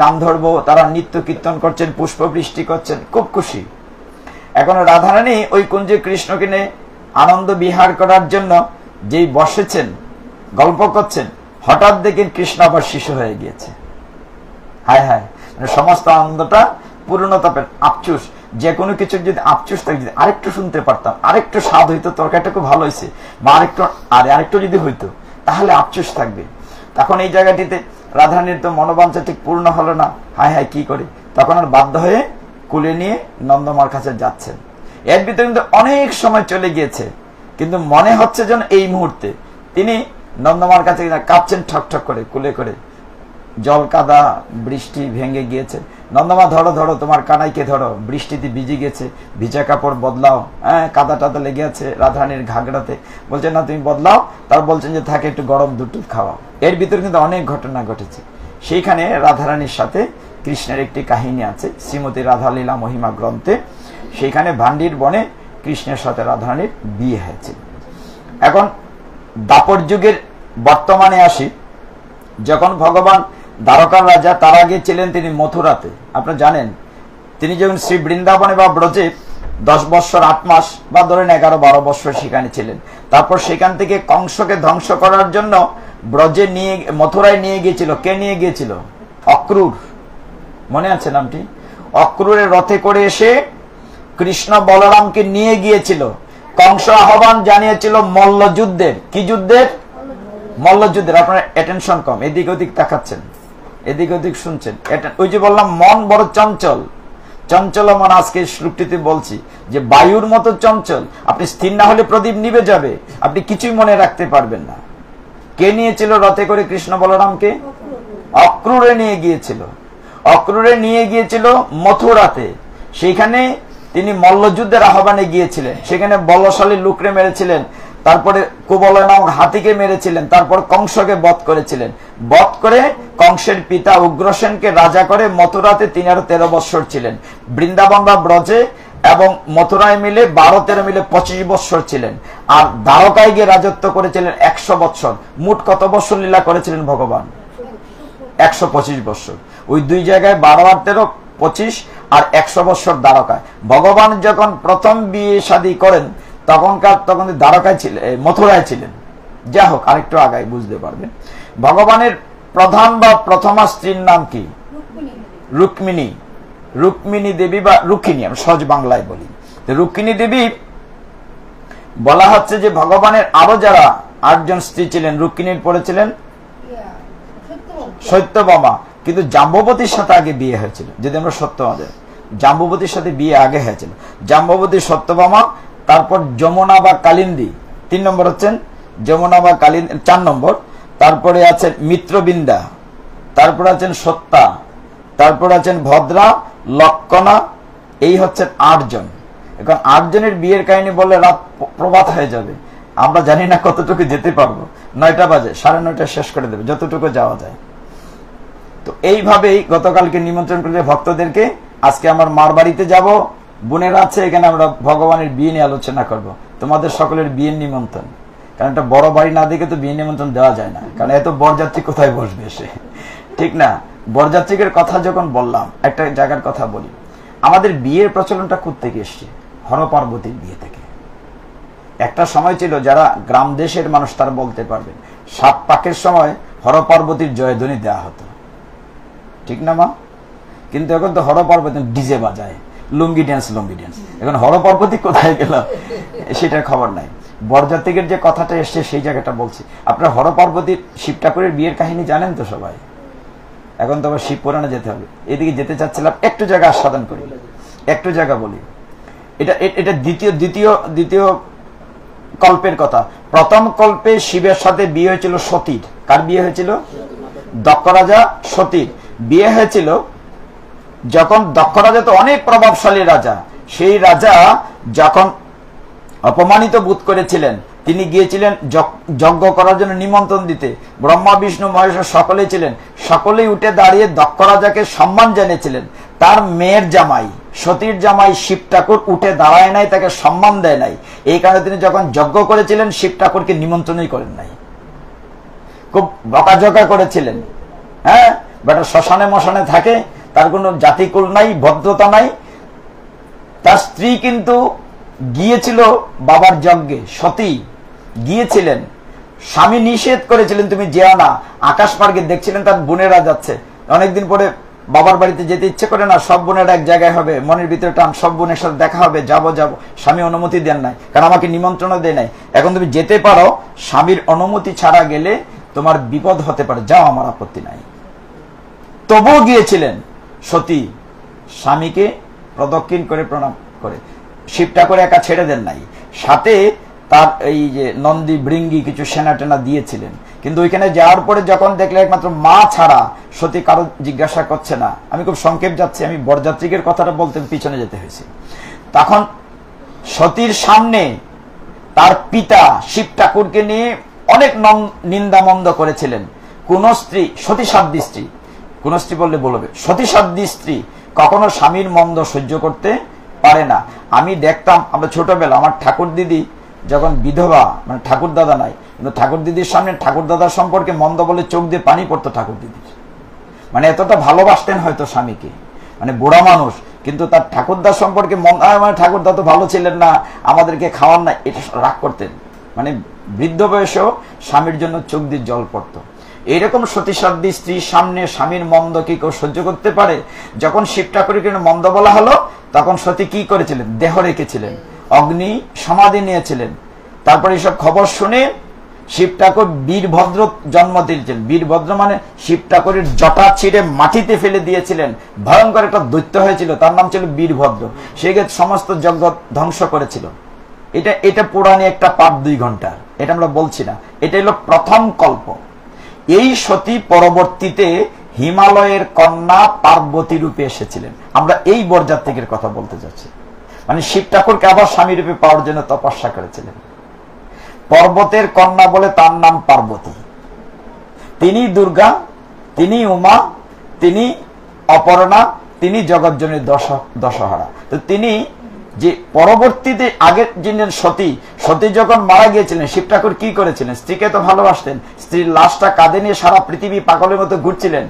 গান্ধর্ব তারা নৃত্য কীর্তন করছেন, পুষ্প বৃষ্টি করছেন, খুব খুশি। এখন রাধারানী ওই কুঞ্জে কৃষ্ণকে নিয়ে আনন্দ বিহার করার জন্য যেই বসেছেন গল্প করছেন, হঠাৎ দেখেন কৃষ্ণ আবার শিশু হয়ে গিয়েছে। হায় হায়, মানে সমস্ত আনন্দটা পূর্ণতা পেল। আফসুস, যে কোনো কিছু যদি আফসুস থাকে, যদি আরেকটু শুনতে পারতাম, আরেকটু স্বাদ হইতো, তরকারিটা খুব ভালো হয়েছে, বা আরেকটু যদি হইতো, তাহলে আফসুস থাকবে। তখন এই জায়গাটিতে রাধারানীর তো মনোবাঞ্ছা ঠিক পূর্ণ হলো না। হায় হায় কি করে, তখন আর বাধ্য হয়ে কুলে নিয়ে নন্দমার কাছে যাচ্ছেন। এর ভিতরে কিন্তু অনেক সময় চলে গিয়েছে, কিন্তু মনে হচ্ছে যেন এই মুহূর্তে তিনি নন্দমার কাছে কাঁপছেন ঠক করে, কুলে করে। জল কাদা বৃষ্টি ভেঙে গিয়েছে। নন্দমা ধরো ধরো, তোমার কানাইকে ধরো, বৃষ্টিতে ভিজে গেছে, ভিজা কাপড় বদলাও, হ্যাঁ কাদা টাদা লেগে আছে রাধারানীর ঘাগড়াতে। বলছেন না তুমি বদলাও, তার বলছেন যে থাকে একটু গরম দুধ খাওয়াও। এর ভিতরে কিন্তু অনেক ঘটনা ঘটেছে। সেইখানে রাধারানীর সাথে কৃষ্ণের একটি কাহিনী আছে শ্রীমতী রাধালীলা মহিমা গ্রন্থে। সেইখানে ভান্ডির বনে কৃষ্ণের সাথে রাধারানীর বিয়ে হয়েছে। এখন দাপর যুগের বর্তমানে আসি, যখন ভগবান দ্বারকার রাজা, তার আগে ছিলেন তিনি মথুরাতে। আপনারা জানেন তিনি যখন শ্রী বৃন্দাবনে বা ব্রজে 10 বৎসর 8 মাস বা ধরেন 11-12 বৎসর সেখানে ছিলেন। তারপর সেখান থেকে কংসকে ধ্বংস করার জন্য ব্রজে নিয়ে মথুরায় নিয়ে গিয়েছিল। কে নিয়ে গিয়েছিল? অক্রূর, মনে আছে নামটি? অক্রূরের রথে করে এসে কৃষ্ণ বলরামকে নিয়ে গিয়েছিল। কংস আহ্বান জানিয়েছিল মল্লযুদ্ধের। কি যুদ্ধের? মল্লযুদ্ধের। আপনার অ্যাটেনশন কম, এদিক ওদিক তাকাচ্ছেন, এদিক ওদিক শুনছেন। ওই যে বললাম মন বড় চঞ্চল, চঞ্চল মন। আজকে শ্লোকটিতে বলছি যে বায়ুর মতো চঞ্চল, আপনি স্থির না হলে প্রদীপ নিভে যাবে, আপনি কিছুই মনে রাখতে পারবেন না। কে নিয়েছিল রথে করে কৃষ্ণ বলরামকে? অক্রূরে নিয়ে গিয়েছিল। অক্রূরে নিয়ে গিয়েছিল মথুরাতে। সেইখানে তিনি মল্লযুদ্ধের আহ্বানে গিয়েছিলেন। সেখানে বলশালী লোকরে মেরেছিলেন, তারপরে কুবলয় নামক হাতিকে মেরেছিলেন, তারপর কংসকে বধ করেছিলেন। বধ করে কংসের পিতা উগ্রসেনকে রাজা করে মথুরাতে 13 বৎসর ছিলেন। বৃন্দাবন বা ব্রজে এবং মথুরায় মিলে 12-13 মিলে 25 বৎসর ছিলেন। আর দ্বারকায় গিয়ে রাজত্ব করেছিলেন 100 বৎসর। মোট কত বৎসর লীলা করেছিলেন ভগবান? 125 বৎসর। ওই দুই জায়গায় 12 আর 13 25 আর 100 বৎসর দ্বারকায়। ভগবান যখন প্রথম বিয়ে শাদী করেন তখন দ্বারকায় ছিলেন, মথুরায় ছিলেন। যা হোক, আরেকটু আগায় বুঝতে পারবেন। ভগবানের প্রধান বা প্রথমা স্ত্রীর নাম কি? রুক্মিণী। রুক্মিণী দেবী বা রুক্মিণী, আমি সহজ বাংলায় বলি। রুক্মিণী দেবী বলা হচ্ছে যে ভগবানের আরো যারা 8 জন স্ত্রী ছিলেন, রুক্মিণীর পরে ছিলেন সত্যভামা। কিন্তু জাম্ববতীর সাথে আগে বিয়ে হয়েছিল। যদি আমরা সত্যবাদের, জাম্ববতীর সাথে বিয়ে আগে হয়েছিল। জাম্ববতী, সত্যভামা, তারপর যমুনা বা কালিন্দী 3 নম্বর হচ্ছেন, যমুনা বা কালিন্দী 4 নম্বর। তারপরে আছেন মিত্রবিন্দা, তারপরে আছেন সত্যা, তারপরে আছেন ভদ্রা, লক্ষণা। এই হচ্ছেন 8 জন। এখন 8 জনের বিয়ের কাহিনী বললে রাত প্রভাত হয়ে যাবে। আমরা জানি না কতটুকু যেতে পারবো। 9টা বাজে, 9:30 শেষ করে দেবে যতটুকু যাওয়া যায়। তো এইভাবেই গতকালকে নিমন্ত্রণ করলে ভক্তদেরকে, আজকে আমার মার বাড়িতে যাব, বোনেরা আছে এখানে, আমরা ভগবানের বিয়ে নিয়ে আলোচনা করব। তোমাদের সকলের বিয়ের নিমন্ত্রণ। কারণ একটা বড় বাড়ি না দেখে তো বিয়ে নিমন্ত্রণ দেওয়া যায় না, কারণ এত বরযাত্রী কোথায় বসবে সে, ঠিক না? বরযাত্রীদের কথা যখন বললাম, একটা জায়গার কথা বলি। আমাদের বিয়ের প্রচলনটা কোত্থেকে এসছে? হর পার্বতীর বিয়ে থেকে। একটা সময় ছিল যারা গ্রাম দেশের মানুষ তারা বলতে পারবেন, 7 পাকের সময় হর পার্বতীর জয়ধ্বনি দেওয়া হতো, ঠিক না মা? কিন্তু এখন তো হর পার্বতী ডিজে বাজায়, লুঙ্গি ড্যান্স। এখন হর পার্বতী কোথায় গেল সেটার খবর নাই। বরযাত্রীদের যে কথাটা এসছে সেই জায়গাটা বলছি। আপনারা হর পার্বতীর, শিব ঠাকুরের বিয়ের কাহিনী জানেন তো সবাই? এখন তো আবার শিব পুরাণে যেতে হবে। এদিকে যেতে চাচ্ছিলাম, একটু জায়গা আস্বাদন করি, একটু জায়গা বলি। এটা দ্বিতীয় কল্পের কথা। প্রথম কল্পে শিবের সাথে বিয়ে হয়েছিল সতীর। কার বিয়ে হয়েছিল? দক্ষ রাজা সতীর বিয়ে হয়েছিল। যখন দক্ষ রাজা তো অনেক প্রভাবশালী রাজা, সেই রাজা যখন অপমানিত বোধ করেছিলেন, তিনি গিয়েছিলেন যজ্ঞ করার জন্য নিমন্ত্রণ দিতে। ব্রহ্মা বিষ্ণু মহেশ্বর সকলেই ছিলেন। সকলেই উঠে দাঁড়িয়ে দক্ষ রাজাকে সম্মান জানিয়েছিলেন। তার মেয়ের জামাই, সতীর জামাই শিব ঠাকুর উঠে দাঁড়ায় নাই, তাকে সম্মান দেয় নাই। এই কারণে তিনি যখন যজ্ঞ করেছিলেন শিব ঠাকুরকে নিমন্ত্রণই করেন নাই, খুব বকাঝকা করেছিলেন। হ্যাঁ, বেটা শ্মশানে মশানে থাকে, তার কোনো জাতিকুল নাই, ভদ্রতা নাই। তার স্ত্রী কিন্তু গিয়েছিল বাবার যজ্ঞে, সতী গিয়েছিলেন। স্বামী নিষেধ করেছিলেন তুমি যেও না। আকাশ মার্গে দেখছিলেন তার বোনেরা যাচ্ছে। অনেকদিন পরে বাবার বাড়িতে যেতে ইচ্ছে করে না, সব বোনেরা এক জায়গায় হবে, মনের ভিতরে টান, সব বোনের সাথে দেখা হবে, যাবো। স্বামী অনুমতি দেন নাই, কারণ আমাকে নিমন্ত্রণ দেয় নাই। এখন তুমি যেতে পারো, স্বামীর অনুমতি ছাড়া গেলে তোমার বিপদ হতে পারে, যাও, আমার আপত্তি নাই। তবুও গিয়েছিলেন সতী, স্বামীকে প্রদক্ষিণ করে প্রণাম করে। শিব ঠাকুর একা ছেড়ে দেন নাই, সাথে তার এই যে নন্দী ভৃঙ্গি কিছু সেনা টেনা দিয়েছিলেন। কিন্তু ওইখানে যাওয়ার পরে যখন দেখলে একমাত্র মা ছাড়া সতী কারো জিজ্ঞাসা করছে না, আমি খুব সংক্ষেপ যাচ্ছি, আমি বরযাত্রীদের কথাটা বলতে পিছনে যেতে হয়েছে। তখন সতীর সামনে তার পিতা শিব ঠাকুরকে নিয়ে অনেক নিন্দামন্দ করেছিলেন। কোন স্ত্রী, সতী সাধ্বী স্ত্রী, কোন স্ত্রী বললে বলবে, সতী সাধ্বী স্ত্রী কখনো স্বামীর মন্দ সহ্য করতে পারে না। আমি দেখতাম, আমরা ছোটবেলা, আমার ঠাকুর দিদি যখন বিধবা, মানে ঠাকুর দাদা নাই, কিন্তু ঠাকুর দিদির সামনে ঠাকুর দাদার সম্পর্কে মন্দ বলে চোখ দিয়ে পানি পড়তো ঠাকুর দিদির। মানে এতটা ভালোবাসতেন হয়তো স্বামীকে, মানে বুড়া মানুষ, কিন্তু তার ঠাকুরদার সম্পর্কে মানে ঠাকুরদা তো ভালো ছিলেন না, আমাদেরকে খাওয়ান না, এটা রাগ করতেন। মানে বৃদ্ধ বয়সেও স্বামীর জন্য চোখ দিয়ে জল পড়তো। এইরকম সতীসাধ্যী স্ত্রীর সামনে স্বামীর মন্দ কি কেউ সহ্য করতে পারে? যখন শিব ঠাকুরকে মন্দ বলা হলো, তখন সতী কি করেছিলেন? দেহ রেখেছিলেন, অগ্নি সমাধি নিয়েছিলেন। তারপরে এসব খবর শুনে শিব ঠাকুর বীরভদ্র জন্ম দিয়েছিলেন। বীরভদ্র মানে শিব ঠাকুরের জটা ছিঁড়ে মাটিতে ফেলে দিয়েছিলেন, ভয়ঙ্কর একটা দৈত্য হয়েছিল, তার নাম ছিল বীরভদ্র। সে সমস্ত জগৎ ধ্বংস করেছিল। এটা পুরাণে একটা পাঠ 2 ঘন্টার, এটা আমরা বলছি না। এটা হলো প্রথম কল্প। এই সতী পরবর্তীতে হিমালয়ের কন্যা পার্বতী রূপে এসেছিলেন। আমরা এই বরযাত্রীকের কথা বলতে যাচ্ছি। মানে শিব ঠাকুরকে আবার স্বামী রূপে পাওয়ার জন্য তপস্যা করেছিলেন। পর্বতের কন্যা বলে তার নাম পার্বতী। তিনি দুর্গা, তিনি উমা, তিনি অপর্ণা, তিনি জগজ্জনীর দশহরা। তো তিনি যে পরবর্তীতে আগের যিনি সতী যখন মারা গিয়েছিলেন, শিব ঠাকুর কি করেছিলেন? স্ত্রীকে তো ভালোবাসতেন, স্ত্রীর লাশটা কাঁধে নিয়ে সারা পৃথিবী পাগলের মতো ঘুরছিলেন,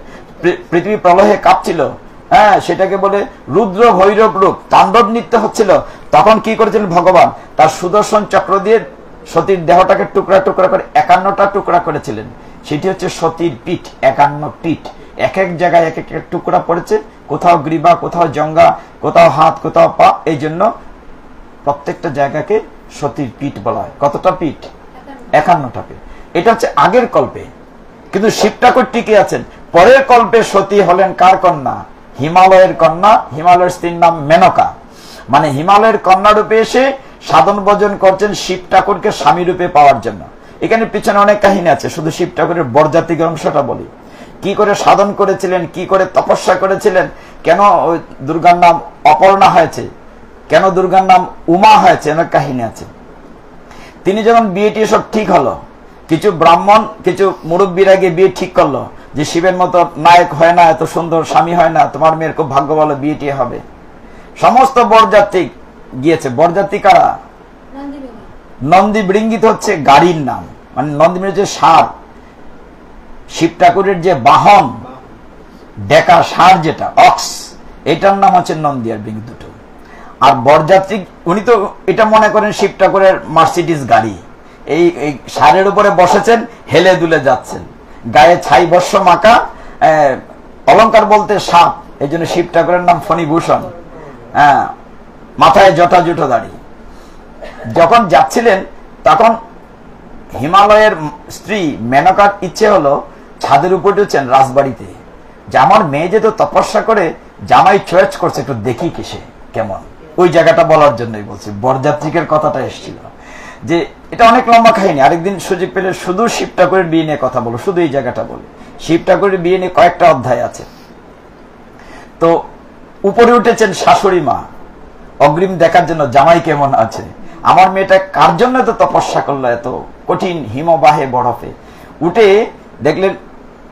পৃথিবী প্রলয়ে কাঁপছিল, হ্যাঁ, সেটাকে বলে রুদ্র ভৈরব রূপ, তাণ্ডব নৃত্য হচ্ছিল। তখন কি করেছিলেন ভগবান? তার সুদর্শন চক্র দিয়ে সতীর দেহটাকে টুকরা টুকরা করে 51টা টুকরা করেছিলেন। সেটি হচ্ছে সতীর পিঠ, 51 পিঠ। এক এক জায়গায় এক এক টুকরা পড়েছে, কোথাও গ্রীবা, কোথাও জঙ্গা, কোথাও হাত, কোথাও পা। এই জন্য প্রত্যেকটা জায়গাকে সতীর পিঠ বলা হয়। কতটা পিঠ? 51টা পিঠ। এটা হচ্ছে আগের কল্পে। কিন্তু শিব ঠাকুর টিকে আছেন। পরের কল্পে সতী হলেন কার কন্যা? হিমালয়ের কন্যা। হিমালয়ের স্ত্রীর নাম মেনকা। মানে হিমালয়ের কন্যা রূপে এসে সাধন ভজন করছেন শিব ঠাকুরকে স্বামী রূপে পাওয়ার জন্য। এখানে পিছনে অনেক কাহিনী আছে, শুধু শিব ঠাকুরের বরযাত্রীর অংশটা বলি। কি করে সাধন করেছিলেন, কি করে তপস্যা করেছিলেন, কেন ওই দুর্গার নাম অপর্ণা হয়েছে, কেন দুর্গার নাম উমা হয়েছে, অনেক কাহিনী আছে। তিনি যখন বিয়েটি সব ঠিক হলো, কিছু ব্রাহ্মণ, কিছু মুরব্বীরা গিয়ে বিয়ে ঠিক করলো যে শিবের মতো নায়ক হয় না, এত সুন্দর স্বামী হয় না, তোমার মেয়ের খুব ভাগ্য ভালো, বিয়েটি হবে। সমস্ত বরযাত্রী গিয়েছে। বরযাত্রী কারা? নন্দী বৃঙ্গিত হচ্ছে গাড়ির নাম, মানে নন্দী হচ্ছে ষাঁড়। শিব ঠাকুরের যে বাহন, ডেকা ষাঁড় যেটা অক্স, এটার নাম হচ্ছে নন্দী আর বৃঙ্গি দুটো। আর বরযাত্রী উনি তো এটা মনে করেন শিব ঠাকুরের মার্সিডিজ গাড়ি, এই ষাঁড়ের উপরে বসেছেন, হেলে দুলে যাচ্ছেন, গায়ে ছাই বর্ষ মাখা, অলঙ্কার বলতে সাপ, এই জন্য শিব ঠাকুরের নাম ফণিভূষণ। হ্যাঁ, মাথায় জটা জুটো দাড়ি। যখন যাচ্ছিলেন তখন হিমালয়ের স্ত্রী মেনকার ইচ্ছে হলো ছাদের উপরে উঠছেন রাজবাড়িতে, যে আমার মেয়ে যেহেতু তপস্যা করে, জামাই চয়েস করছে, একটু দেখি কিসে কেমন। ওই জায়গাটা বলার জন্যই বলছি, বরযাত্রীকের কথাটা এসেছিল। যে এটা অনেক লম্বা কাহিনী, আরেকদিন সুযোগ পেলে শুধু শিব ঠাকুরের বিয়ে নিয়ে কথা বলো, শুধু এই জায়গাটা বলি। শিব ঠাকুরের বিয়ে নিয়ে কয়েকটা অধ্যায় আছে। তো উপরে উঠেছেন শাশুড়ি মা অগ্রিম দেখার জন্য, জামাই কেমন আছে, আমার মেয়েটা কার জন্য এত তপস্যা করলো, এত কঠিন হিমবাহে বরফে। উঠে দেখলেন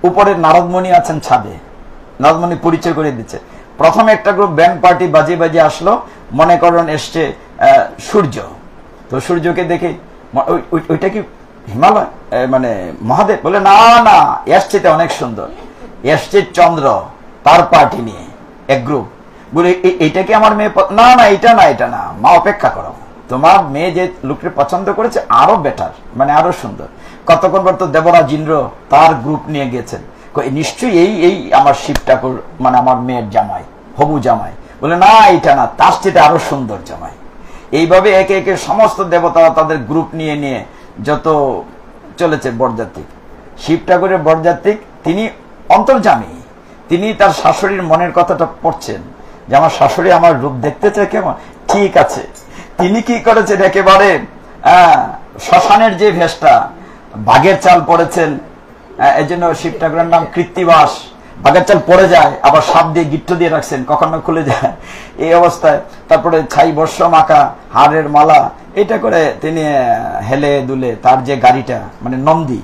উপরে নারদমণি আছেন ছাদে, নারদমণি পরিচয় করে দিচ্ছে। প্রথমে একটা গ্রুপ ব্যান্ড পার্টি বাজিয়ে বাজিয়ে আসলো, মনে করেন এসছে সূর্য। তো সূর্যকে দেখে, ওইটা কি হিমালয় মানে মহাদেব? বলে না না, এসছে অনেক সুন্দর, এসছে চন্দ্র, তার পার্টি নিয়ে এক গ্রুপ। বলে এইটা কি আমার মেয়ে? না না, এটা না, এটা না, মা অপেক্ষা করো, তোমার মেয়ে যে লোককে পছন্দ করেছে আরো বেটার, মানে আরো সুন্দর। কতক্ষণ পর তো দেবরাজ ইন্দ্র তার গ্রুপ নিয়ে গেছেন, নিশ্চয়ই এই আমার শিব ঠাকুর মানে আমার মেয়ের জামাই, হবু জামাই। বলে না, এটা না, তার চেয়ে আরো সুন্দর জামাই। এইভাবে একে একে সমস্ত দেবতারা তাদের গ্রুপ নিয়ে নিয়ে যত চলেছে বরযাত্রী। শিব ঠাকুরের বরযাত্রী তিনি অন্তর্যামী, তিনি তার শাশুড়ির মনের কথাটা পড়ছেন, যে আমার শাশুড়ি আমার রূপ দেখতে চায় কেমন, ঠিক আছে। তিনি কি করেছেন, একেবারে শ্মশানের যে ভেষটা, বাঘের চাল পড়েছেন, এই জন্য শিব ঠাকুরের নাম কৃত্তিবাস। বাঘের চাল পড়ে যায়, আবার সাপ দিয়ে গিট্ট দিয়ে রাখছেন, কখনো খুলে যায়, এই অবস্থায়। তারপরে ছাই বর্ষ মাখা, হাড়ের মালা, এটা করে তিনি হেলে দুলে তার যে গাড়িটা, মানে নন্দী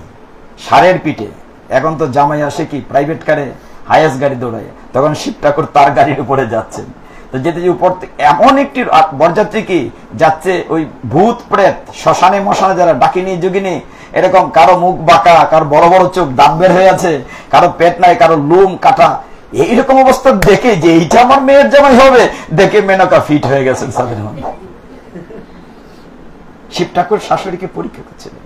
ষাঁড়ের পিঠে। এখন তো জামাই আসে কি প্রাইভেট কারে, হাইয়েস্ট গাড়ি দৌড়ায়, তখন শিব ঠাকুর তার গাড়ির উপরে যাচ্ছেন। তো যেতে উপর এমন একটি বরযাত্রী কি যাচ্ছে, ওই ভূত প্রেত শ্মশানে মশানে যারা ডাকিনি যোগিনী, এরকম কারো মুখ বাঁকা, কারো বড় বড় চোখ, দাঁত বের হয়ে আছে, কারো পেট নাই, কারো লুম কাটা, এইরকম অবস্থা দেখে যে এইটা আমার মেয়ের জামাই হবে, দেখে মেনকা ফিট হয়ে গেছেন। শিব ঠাকুর শাশুড়িকে পরীক্ষা করছিলেন।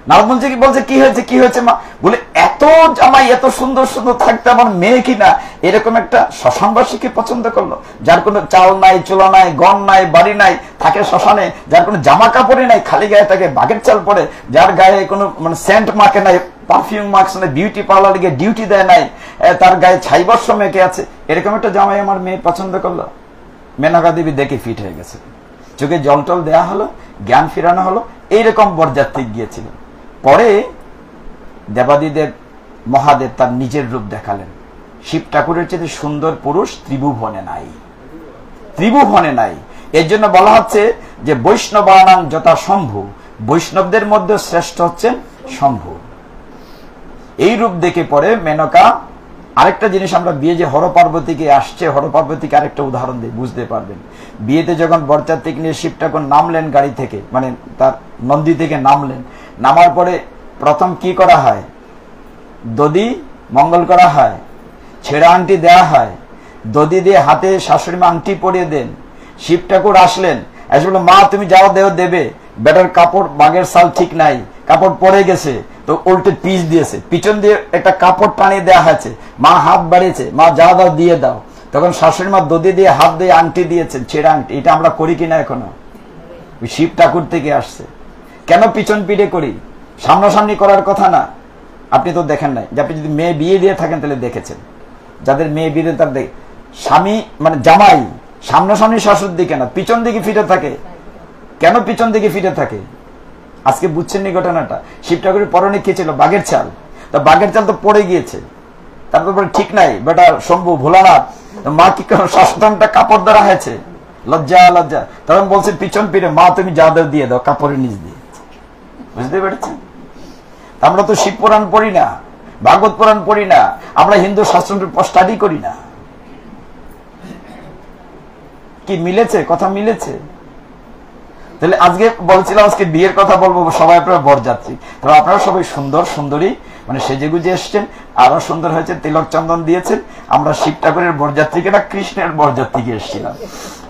নারদমুনি বলছে কি হয়েছে, কি হয়েছে মা? বলে এত জামাই এত সুন্দর সুন্দর থাকতে আমার মেয়ে কিনা এরকম একটা শ্মশানবাসীকে পছন্দ করলো, যার কোনো চাল নাই, চুলা নাই, গন নাই, বাড়ি নাই, থাকে শ্মশানে, যার কোনো জামা কাপড়ই নাই, খালি গায়ে থাকে বাঘের চাল পরে, যার গায়ে কোনো মানে সেন্ট মাখে নাই, পারফিউম মাখছে না, বিউটি পার্লার গিয়ে ডিউটি দেয় নাই, তার গায়ে ছাইবর্ষ মেখে আছে, এরকম একটা জামাই আমার মেয়ে পছন্দ করলো। মেনকা দেবী দেখে ফিট হয়ে গেছে, চোখে জল টল দেওয়া হলো, জ্ঞান ফিরানো হলো, এইরকম বরযাত্রী গিয়েছিলেন। পরে দেবাদিদেব মহাদেব তার নিজের রূপ দেখালেন। শিব ঠাকুরের চেয়ে সুন্দর পুরুষ ত্রিভুবনে নাই, ত্রিভুবনে নাই। এর জন্য বলা হচ্ছে যে বৈষ্ণবানাং যথা শম্ভু, বৈষ্ণবদের মধ্যে শ্রেষ্ঠ হচ্ছেন শম্ভু। এই রূপ দেখে পরে মেনকা আরেকটা জিনিস, আমরা বিয়ে যে হর পার্বতীকে আসছে, হর পার্বতীকে আরেকটা উদাহরণ দিয়ে বুঝতে পারবেন। বিয়েতে যখন বরযাত্রীকে নিয়ে শিব ঠাকুর নামলেন গাড়ি থেকে, মানে তার নন্দী থেকে নামলেন, নামার পরে প্রথম কি করা হয়? দধি মঙ্গল করা হয়, ছেঁড়া আংটি দেওয়া হয়, দধি দিয়ে হাতে শাশুড়ি মা আংটি পরিয়ে দেন। শিব ঠাকুর আসলেন, এসে বলল মা তুমি যাও দেও দেবে, বেটার কাপড় বাঘের সাল ঠিক নাই, কাপড় পরে গেছে, তো উল্টে পিচ দিয়েছে, পিছন দিয়ে একটা কাপড় টানিয়ে দেওয়া হয়েছে, মা হাত বাড়িয়েছে, মা যা দাও দিয়ে দাও। তখন শাশুড়ি মা দধি দিয়ে হাত দিয়ে আংটি দিয়েছেন, ছেঁড়া আংটি। এটা আমরা করি কিনা এখনো? শিব ঠাকুর থেকে আসছে। কেন পিছন পিঠে করি? সামনাসামনি করার কথা না। আপনি তো দেখেন নাই, যে আপনি যদি মেয়ে বিয়ে দিয়ে থাকেন তাহলে দেখেছেন, যাদের মেয়ে বিয়ে তার দেখে স্বামী মানে জামাই সামনাসামনি শাশুর দিকে না, পিছন দিকে ফিরে থাকে। কেন পিছন দিকে ফিরে থাকে? আজকে বুঝছেন নি ঘটনাটা? শিব ঠাকুরের পরনে কি ছিল? বাঘের চাল। তা বাঘের চাল তো পড়ে গিয়েছে, তারপরে ঠিক নাই, বেটা শম্ভু ভোলানাথ, মা কি শাশুড়ানটা কাপড় দ্বারা হয়েছে, লজ্জা লজ্জা। তখন বলছে পিছন পিড়ে মা তুমি যা দাও দিয়ে দাও, কাপড়ের নিচ দিয়ে। বুঝতে পেরেছেন? আমরা তো শিব পুরাণ পড়ি না, ভাগবত পুরাণ পড়ি না, আমরা হিন্দু শাস্ত্র স্টাডি করি না। কি মিলেছে? কথা মিলেছে? তাহলে আজকে বলছিলাম আজকে বিয়ের কথা বলবো, সবাই আপনারা বরযাত্রী, তবে আপনারা সবাই সুন্দর সুন্দরী, মানে সেজে গুজে এসছেন, আরো সুন্দর হয়েছে, তিলক চন্দন দিয়েছেন। আমরা শিব ঠাকুরের বরযাত্রীকে না, কৃষ্ণের বরযাত্রীকে এসেছিলাম।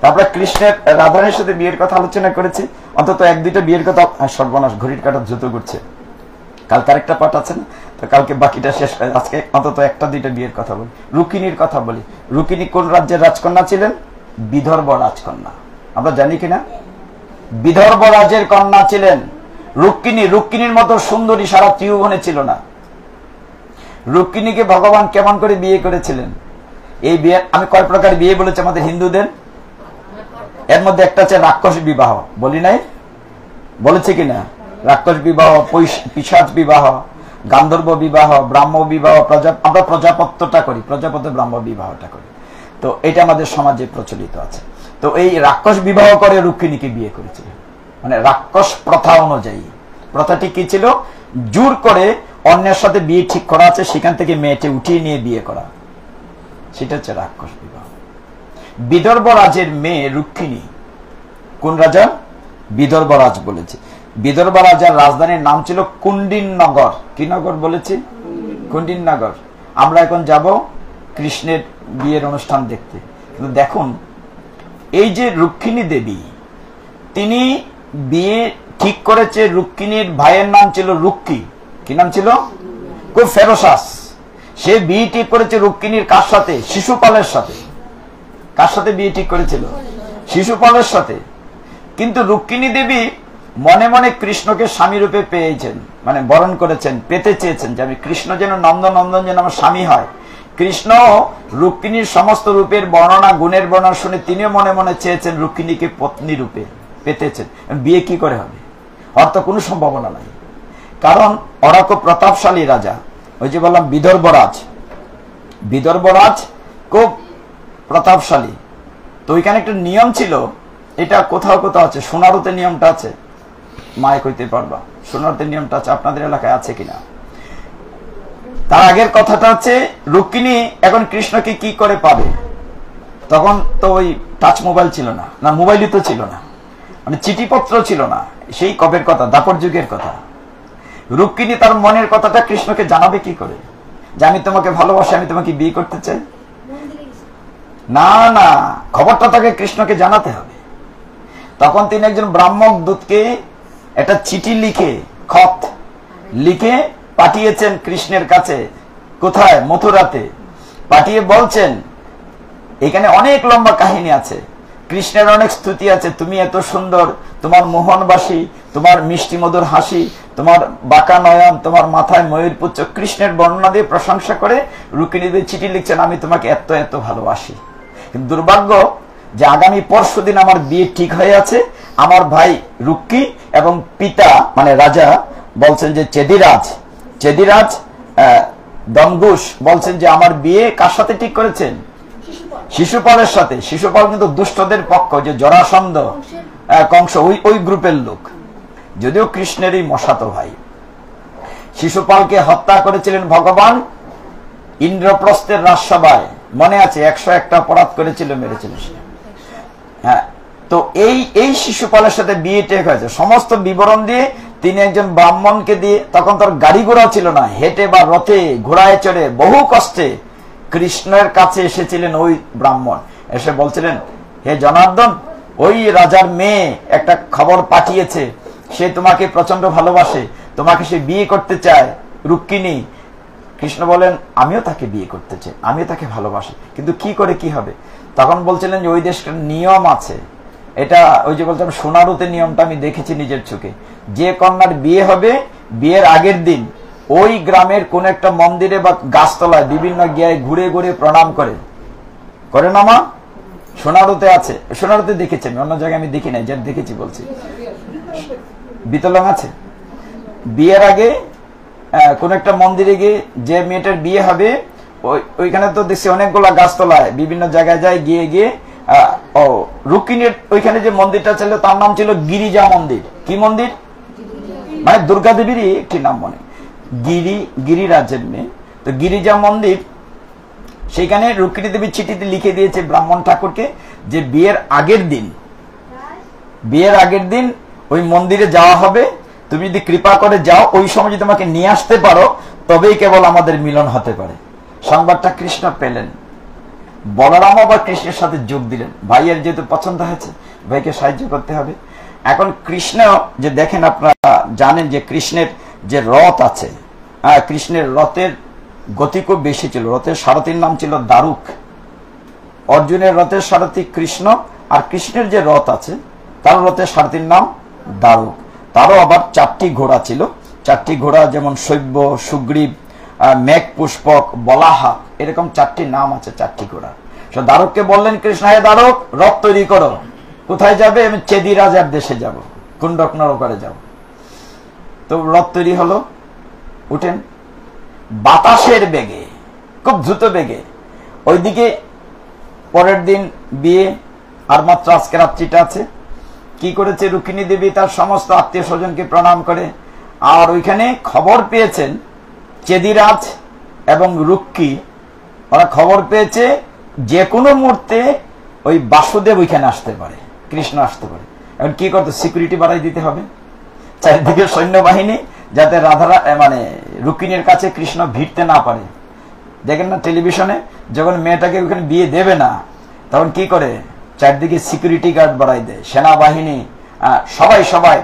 আমরা কৃষ্ণের রাধারানীর সাথে বিয়ের কথা আলোচনা করেছি, অন্তত এক দুইটা বিয়ের কথা। সর্বনাশ, ঘড়ির কাটা দ্রুত ঘুরছে, কালকে আরেকটা পাঠ আছে না, তো কালকে বাকিটা শেষ। আজকে অন্তত একটা দুইটা বিয়ের কথা বলি। রুক্মিণীর কথা বলি। রুক্মিণী কোন রাজ্যের রাজকন্যা ছিলেন? বিদর্ভ রাজকন্যা। আমরা জানি কিনা? বিদর্ভ রাজ্যের কন্যা ছিলেন রুক্মিণী। রুক্মিণীর মতো সুন্দরী সারা ত্রিভুবনে ছিল না। রুক্মিণীকে ভগবান কেমন করে বিয়ে করেছিলেন? এই বিয়ে আমি কয় প্রকার বিয়ে বলেছি আমাদের হিন্দুদের, এর মধ্যে একটা হচ্ছে রাক্ষস বিবাহ। বলি নাই? বলেছে কিনা? রাক্ষস বিবাহ, পিশাচ বিবাহ, গান্ধর্ব বিবাহ, ব্রাহ্ম বিবাহ, আমরা প্রজাপত্যটা করি, প্রজাপত্য ব্রাহ্ম বিবাহটা করি। তো এটা আমাদের সমাজে প্রচলিত আছে। তো এই রাক্ষস বিবাহ করে রুক্মিণীকে বিয়ে করেছিল, মানে রাক্ষস প্রথা অনুযায়ী। প্রথাটি কি ছিল? জোর করে অন্যের সাথে বিয়ে ঠিক করা আছে, সেখান থেকে মেয়েটি উঠিয়ে নিয়ে বিয়ে করা, সেটা হচ্ছে রাক্ষস বিবাহ। বিদর্ভ রাজের মেয়ে রুক্মিণী। কোন রাজা? বিদর্ভ রাজ বলেছে। বিদর্ভ রাজার রাজধানীর নাম ছিল কুন্ডিননগর। কি নগর বলেছি? কুন্ডিননগর। আমরা এখন যাব কৃষ্ণের বিয়ের অনুষ্ঠান দেখতে। কিন্তু দেখুন, এই যে রুক্মিণী দেবী, তিনি বিয়ে ঠিক করেছে। রুক্মিণীর ভাইয়ের নাম ছিল রুক্কি। কি নাম ছিল? খুব ফেরোসাস। সে বিয়ে ঠিক করেছে রুক্মিণীর কার সাথে? শিশুপালের সাথে। কার সাথে বিয়ে ঠিক করেছিল? শিশুপালের সাথে। কিন্তু রুক্মিণী দেবী মনে মনে কৃষ্ণকে স্বামী রূপে পেয়েছেন, মানে বরণ করেছেন, পেতে চেয়েছেন যে আমি কৃষ্ণ যেন নন্দনন্দন যেন আমার স্বামী হয়। কৃষ্ণ রুক্মিণীর সমস্ত রূপের বর্ণনা, গুণের বর্ণনা শুনে তিনিও মনে মনে চেয়েছেন রুক্মিণীকে পত্নী রূপে পেতেছেন। বিয়ে কি করে হবে? ওর তো কোনো সম্ভাবনা নাই, কারণ ওরা খুব প্রতাপশালী রাজা। ওই যে বললাম বিদর্ভরাজ, বিদর্ভরাজ খুব প্রতাপশালী। তো ওইখানে একটা নিয়ম ছিল, এটা কোথাও কোথাও আছে, সোনারুতে নিয়মটা আছে, মায়ে কইতে পারবা সোনারুতে নিয়মটা আছে, আপনাদের এলাকায় আছে কিনা। তার আগের কথাটা হচ্ছে রুক্মিণী এখন কৃষ্ণকে কি করে পাবে? তখন তো ওই টাচ মোবাইল ছিল না, না মোবাইলই তো ছিল না, মানে চিঠিপত্র ছিল না। সেই কবের কথা? দাপর যুগের কথা। রুক্মিণী তার মনের কথাটা কৃষ্ণকে জানাবে কি করে, যে আমি তোমাকে ভালোবাসি, আমি তোমাকে বিয়ে করতে চাই? না না, খবরটা তাকে কৃষ্ণকে জানাতে হবে। তখন তিনি একজন ব্রাহ্মণ দূতকে একটা চিঠি লিখে, খত লিখে পাঠিয়েছেন কৃষ্ণের কাছে। কোথায়? মথুরাতে। পাঠিয়ে বলছেন, এখানে অনেক লম্বা কাহিনী আছে, কৃষ্ণের অনেক স্তুতি আছে, তুমি এত সুন্দর, তোমার মোহনবাসী, তোমার মিষ্টি মধুর হাসি, তোমার বাঁকা নয়ন, তোমার মাথায় ময়ূরপুচ্ছ, কৃষ্ণের বর্ণনা দিয়ে প্রশংসা করে রুক্মিণীদের চিঠি লিখছেন, আমি তোমাকে এত এত ভালোবাসি। কিন্তু দুর্ভাগ্য যে আগামী পরশুদিন আমার বিয়ে ঠিক হয়ে আছে, আমার ভাই রুক্মী এবং পিতা মানে রাজা বলছেন যে চেদিরাজ দমঘোষ বলছেন যে আমার বিয়ে কার সাথে ঠিক করেছেন? শিশুপালের সাথে। শিশুপাল কিন্তু দুষ্টদের পক্ষ, যে জরাসন্ধ, কংস, ওই গ্রুপের লোক, যদিও কৃষ্ণেরই মশাতো ভাই। শিশুপালকে হত্যা করেছিলেন ভগবান ইন্দ্রপ্রস্থের রাজসভায়, মনে আছে? 101টা অপরাধ করেছিল, মেরেছিল সে। হ্যাঁ, তো এই শিশুপালের সাথে বিয়ে ঠিক হয়েছে। সমস্ত বিবরণ দিয়ে তিনি একজন ব্রাহ্মণকে দিয়ে, তখন তার গাড়ি ঘোড়া ছিল না, হেঁটে বা রথে ঘোড়ায় চড়ে বহু কষ্টে কৃষ্ণের কাছে এসেছিলেন ওই ব্রাহ্মণ। এসে বলছিলেন, হে জনার্দন, ওই রাজার মেয়ে একটা খবর পাঠিয়েছে, সে তোমাকে প্রচন্ড ভালোবাসে, তোমাকে সে বিয়ে করতে চায়, রুক্মিণী। কৃষ্ণ বলেন, আমিও তাকে বিয়ে করতে চাই, আমিও তাকে ভালোবাসি, কিন্তু কি করে কি হবে? তখন বলছিলেন যে ওই দেশটার নিয়ম আছে, এটা ওই যে বলছিলাম সোনারুতে নিয়মটা আমি দেখেছি নিজের চোখে, যে কন্যার বিয়ে হবে বিয়ের আগের দিন ওই গ্রামের কোন একটা মন্দিরে বা গাছতলায় বিভিন্ন গিয়ায় ঘুরে ঘুরে প্রণাম করে না মা? সোনারুতে আছে, সোনারুতে দেখেছি আমি, অন্য জায়গায় আমি দেখি নাই, যে দেখেছি বলছি। বিতলং আছে। বিয়ের আগে কোন একটা মন্দিরে গিয়ে যে মেয়েটার বিয়ে হবে ওইখানে তো দেখছি অনেকগুলা গাছতলায় বিভিন্ন জায়গায় যায়, গিয়ে গিয়ে রুক্মিণীর ওইখানে যে মন্দিরটা ছিল তার নাম ছিল গিরিজা মন্দির। কি মন্দির? মানে দুর্গা দেবীরই একটি নাম, মনে গিরিরাজের মেয়ে। তো গিরিজা মন্দির, সেইখানে রুক্মিণী দেবী চিঠিতে লিখে দিয়েছে ব্রাহ্মণ ঠাকুরকে যে বিয়ের আগের দিন ওই মন্দিরে যাওয়া হবে, তুমি যদি কৃপা করে যাও, ওই সময় যদি তোমাকে নিয়ে আসতে পারো তবেই কেবল আমাদের মিলন হতে পারে। সংবাদটা কৃষ্ণ পেলেন, বলরাম আবার কৃষ্ণের সাথে যোগ দিলেন। ভাইয়ের যেহেতু পছন্দ হয়েছে, ভাইকে সাহায্য করতে হবে। এখন কৃষ্ণ যে দেখেন, আপনারা জানেন যে কৃষ্ণের যে রথ আছে, কৃষ্ণের রথের গতি খুব বেশি ছিল। রথের সারথীর নাম ছিল দারুক। অর্জুনের রথের সারথী কৃষ্ণ, আর কৃষ্ণের যে রথ আছে তার রথের সারথীর নাম দারুক। তারও আবার 4টি ঘোড়া ছিল। 4টি ঘোড়া যেমন শৈব্য, সুগ্রীব, মেঘ পুষ্পক, বলাহা, এরকম 4টি নাম আছে 4টি ঘোড়া। দারুককে বললেন কৃষ্ণ, হে দারুক, রথ তৈরি করো। কোথায় যাবে? আমি চেদিরাজার দেশে যাব, কুণ্ডক নরকারে যাব। তো রথ তৈরি হলো, উঠেন বাতাসের বেগে, খুব দ্রুত বেগে। ওইদিকে পরের দিন বিয়ে, আর মাত্র আজকে রাত্রিটা আছে। কি করেছে রুক্মিণী দেবী? তার সমস্ত আত্মীয় স্বজনকে প্রণাম করে, আর ওইখানে খবর পেয়েছেন চেদিরাজ এবং রুক্মী, ওরা খবর পেয়েছে যে কোনো মুহূর্তে ওই বাসুদেব ওইখানে আসতে পারে, কৃষ্ণ আসতে পারে। এখন কি করতে? সিকিউরিটি বাড়াই দিতে হবে, চারিদিকে সৈন্যবাহিনী, যাতে রাধারা মানে রুক্মিণীর কাছে কৃষ্ণ ভিড়তে না পারে। দেখেন না টেলিভিশনে, যখন মেয়েটাকে ওখানে বিয়ে দেবে না, তখন কি করে? চারদিকে সিকিউরিটি গার্ড বাড়াই দেয়, সেনাবাহিনী, সবাই।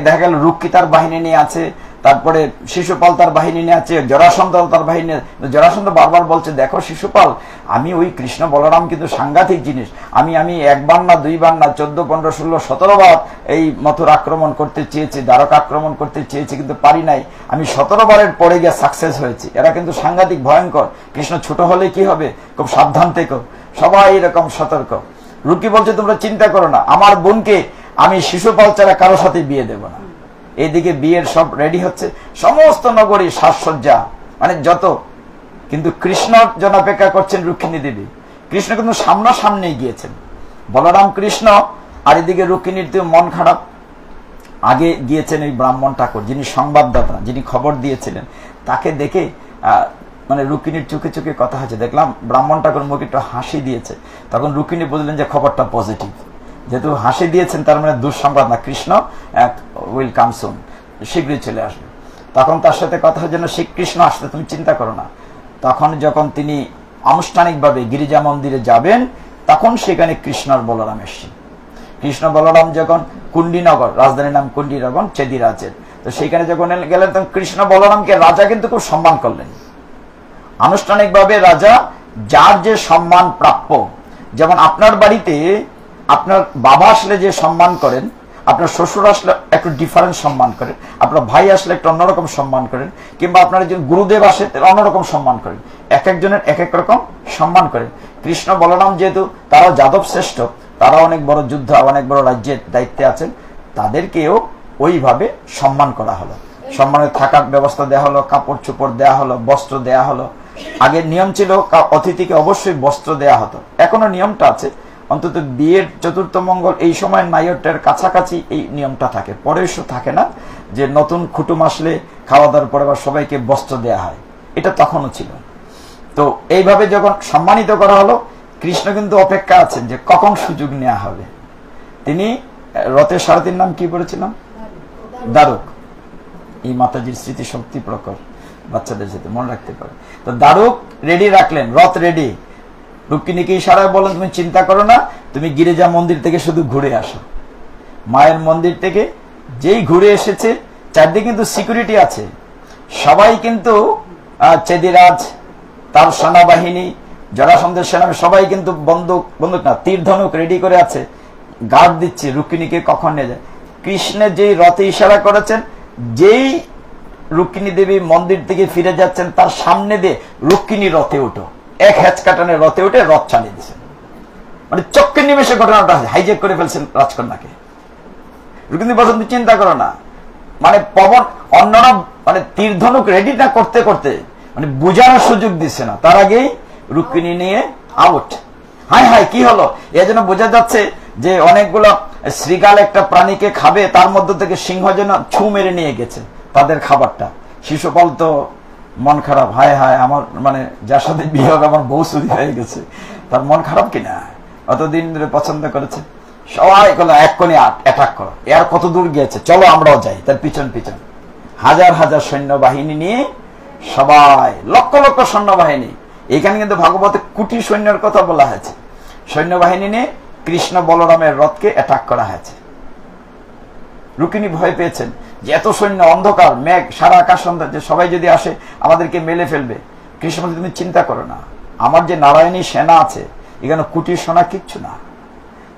দেখা গেল রুক্মী তার বাহিনী নিয়ে আছে, তারপরে শিশুপাল তার বাহিনী নিয়ে আছে, জরাসন্ধ তার বাহিনী। জরাসন্ধ বারবার বলছে, দেখো শিশুপাল, আমি ওই কৃষ্ণ বলরাম কিন্তু সাংঘাতিক জিনিস, আমি একবার না, দুইবার না, 14, 15, 16, 17 বার এই মথুর আক্রমণ করতে চেয়েছি, দ্বারকা আক্রমণ করতে চেয়েছি, কিন্তু পারি নাই। আমি 17 বারের পরে গিয়ে সাকসেস হয়েছি। এরা কিন্তু সাংঘাতিক ভয়ঙ্কর। কৃষ্ণ ছোট হলে কি হবে? খুব সাবধান থেকো। সবাই এরকম সতর্ক। রুক্মী বলছে, তোমরা চিন্তা করো না, আমার বোনকে আমি শিশুপাল ছাড়া কারো সাথে বিয়ে দেব না। এদিকে বিয়ের সব রেডি হচ্ছে, সমস্ত নগরী সাজসজ্জা, মানে যত। কিন্তু কৃষ্ণ জন অপেক্ষা করছেন রুক্মিণী দেবী। কৃষ্ণ কিন্তু সামনাসামনি গিয়েছেন, বলরাম কৃষ্ণ। আর এদিকে রুক্মিণীর তো মন খারাপ। আগে গিয়েছেন এই ব্রাহ্মণ ঠাকুর, যিনি সংবাদদাতা, যিনি খবর দিয়েছিলেন, তাকে দেখে মানে রুক্মিণীর চোখে চোখে কথা হয়েছে। দেখলাম ব্রাহ্মণ ঠাকুর মুখে একটু হাসি দিয়েছে। তখন রুক্মিণী বুঝলেন যে খবরটা পজিটিভ, যেহেতু হাসি দিয়েছেন তার মানে দুঃসংবাদ না, কৃষ্ণ উইল কাম সুন, শীঘ্রই চলে আসবে। তখন তার সাথে কথা হয় যেন শ্রীকৃষ্ণ আসতে, তুমি চিন্তা করো না। তখন যখন তিনি আনুষ্ঠানিকভাবে গিরিজা মন্দিরে যাবেন, তখন সেখানে কৃষ্ণ আর বলরাম এসছেন। কৃষ্ণ বলরাম যখন কুণ্ডিনগর, রাজধানীর নাম কুণ্ডিনগর, চেদিরাজের, তো সেখানে যখন গেলেন তখন কৃষ্ণ বলরামকে রাজা কিন্তু খুব সম্মান করলেন। আনুষ্ঠানিকভাবে রাজা যার যে সম্মান প্রাপ্য, যেমন আপনার বাড়িতে আপনার বাবা আসলে যে সম্মান করেন, আপনার শ্বশুর আসলে একটু ডিফারেন্ট সম্মান করেন, আপনার ভাই আসলে একটু অন্যরকম সম্মান করেন, কিংবা আপনার একজন গুরুদেব আসে অন্যরকম সম্মান করেন, এক একজনের এক এক রকম সম্মান করেন। কৃষ্ণ বলরাম যেহেতু তারা যাদব শ্রেষ্ঠ, তারা অনেক বড় যুদ্ধ, অনেক বড় রাজ্যের দায়িত্বে আছেন, তাদেরকেও ওইভাবে সম্মান করা হলো। সম্মানের থাকার ব্যবস্থা দেওয়া হলো, কাপড় চোপড় দেওয়া হলো, বস্ত্র দেওয়া হলো। আগের নিয়ম ছিল অতিথিকে অবশ্যই বস্ত্র দেওয়া হতো, এখনো নিয়মটা আছে, অন্তত বিয়ের চতুর্থ মঙ্গল এই সময় নাইটের কাছাকাছি এই নিয়মটা থাকে, পরে এসব থাকে না যে নতুন কুটুম আসলে খাওয়া দাওয়ার পরে আবার সবাইকে বস্ত্র দেওয়া হয়, এটা তখনও ছিল। তো এইভাবে যখন সম্মানিত করা হলো, কৃষ্ণ কিন্তু অপেক্ষা আছেন যে কখন সুযোগ নেওয়া হবে। তিনি রথের সারথীর নাম কি বলেছিলাম? দারুক। এই মাতাজির স্মৃতি শক্তি প্রকর, বাচ্চাদের সাথে মনে রাখতে পারে। তো দারুক রেডি রাখলেন, রথ রেডি। রুক্মিণীকে ইশারায় বলেন, তুমি চিন্তা করো না, তুমি গিরিজা মন্দির থেকে শুধু ঘুরে আসো। মায়ের মন্দির থেকে যেই ঘুরে এসেছে, চারদিকে কিন্তু সিকিউরিটি আছে, সবাই কিন্তু চেদিরাজ, তার সেনাবাহিনী, জরাসন্ধের সেনা, সবাই কিন্তু বন্দুক না তীর ধনুক রেডি করে আছে, গার্ড দিচ্ছে রুক্মিণীকে কখন নিয়ে যায়। কৃষ্ণের যেই রথে ইশারা করেছেন, যেই রুক্মিণী দেবী মন্দির থেকে ফিরে যাচ্ছেন, তার সামনে দিয়ে রুক্মিণী রথে উঠো, এক হ্যাচকাটানের রথে উঠে রথ চালিয়ে দিয়েছেন। মানে চক্কের নিমেষে ঘটনাটা হাইজ্যাক করে ফেলছেন রাজকন্যাকে। রুক্মিণী বলছেন, তুমি চিন্তা করো না, মানে পবন অন্যরা মানে তীর ধনুক রেডি না করতে করতে মানে বুঝানোর সুযোগ দিচ্ছে না, তার আগেই রুক্মিণী নিয়ে আউট। হাই হাই কি হলো, এই জন্য বোঝা যাচ্ছে যে অনেকগুলো শ্রীগাল একটা প্রাণীকে খাবে, তার মধ্য থেকে সিংহ যেন ছু মেরে নিয়ে গেছে তাদের খাবারটা। শিশুপাল তো মন খারাপ, হায় হায় আমার মানে যার সাথে বিয়ে হবে আমার বউ চুরি হয়ে গেছে, তার মন খারাপ কিনা, অতদিন ধরে পছন্দ করেছে। সবাই বলে এক কোণে অ্যাটাক করো, এর কত দূর গিয়েছে, চলো আমরাও যাই তার পিছন পিছন। হাজার হাজার সৈন্যবাহিনী নিয়ে সবাই, লক্ষ লক্ষ সৈন্যবাহিনী, এখানে কিন্তু ভাগবতে কোটি সৈন্যের কথা বলা হয়েছে। সৈন্যবাহিনী নিয়ে কৃষ্ণ বলরামের রথকে অ্যাটাক করা হয়েছে। রুক্মিণী ভয় পেয়েছেন যে এত সৈন্য, অন্ধকার মেঘ, সারা আকাশ সন্ধ্যা, যে সবাই যদি আসে আমাদেরকে মেলে ফেলবে। কৃষ্ণ বলছে, তুমি চিন্তা করো না, আমার যে নারায়ণী সেনা আছে, এখানে কুটির সোনা কিচ্ছু না।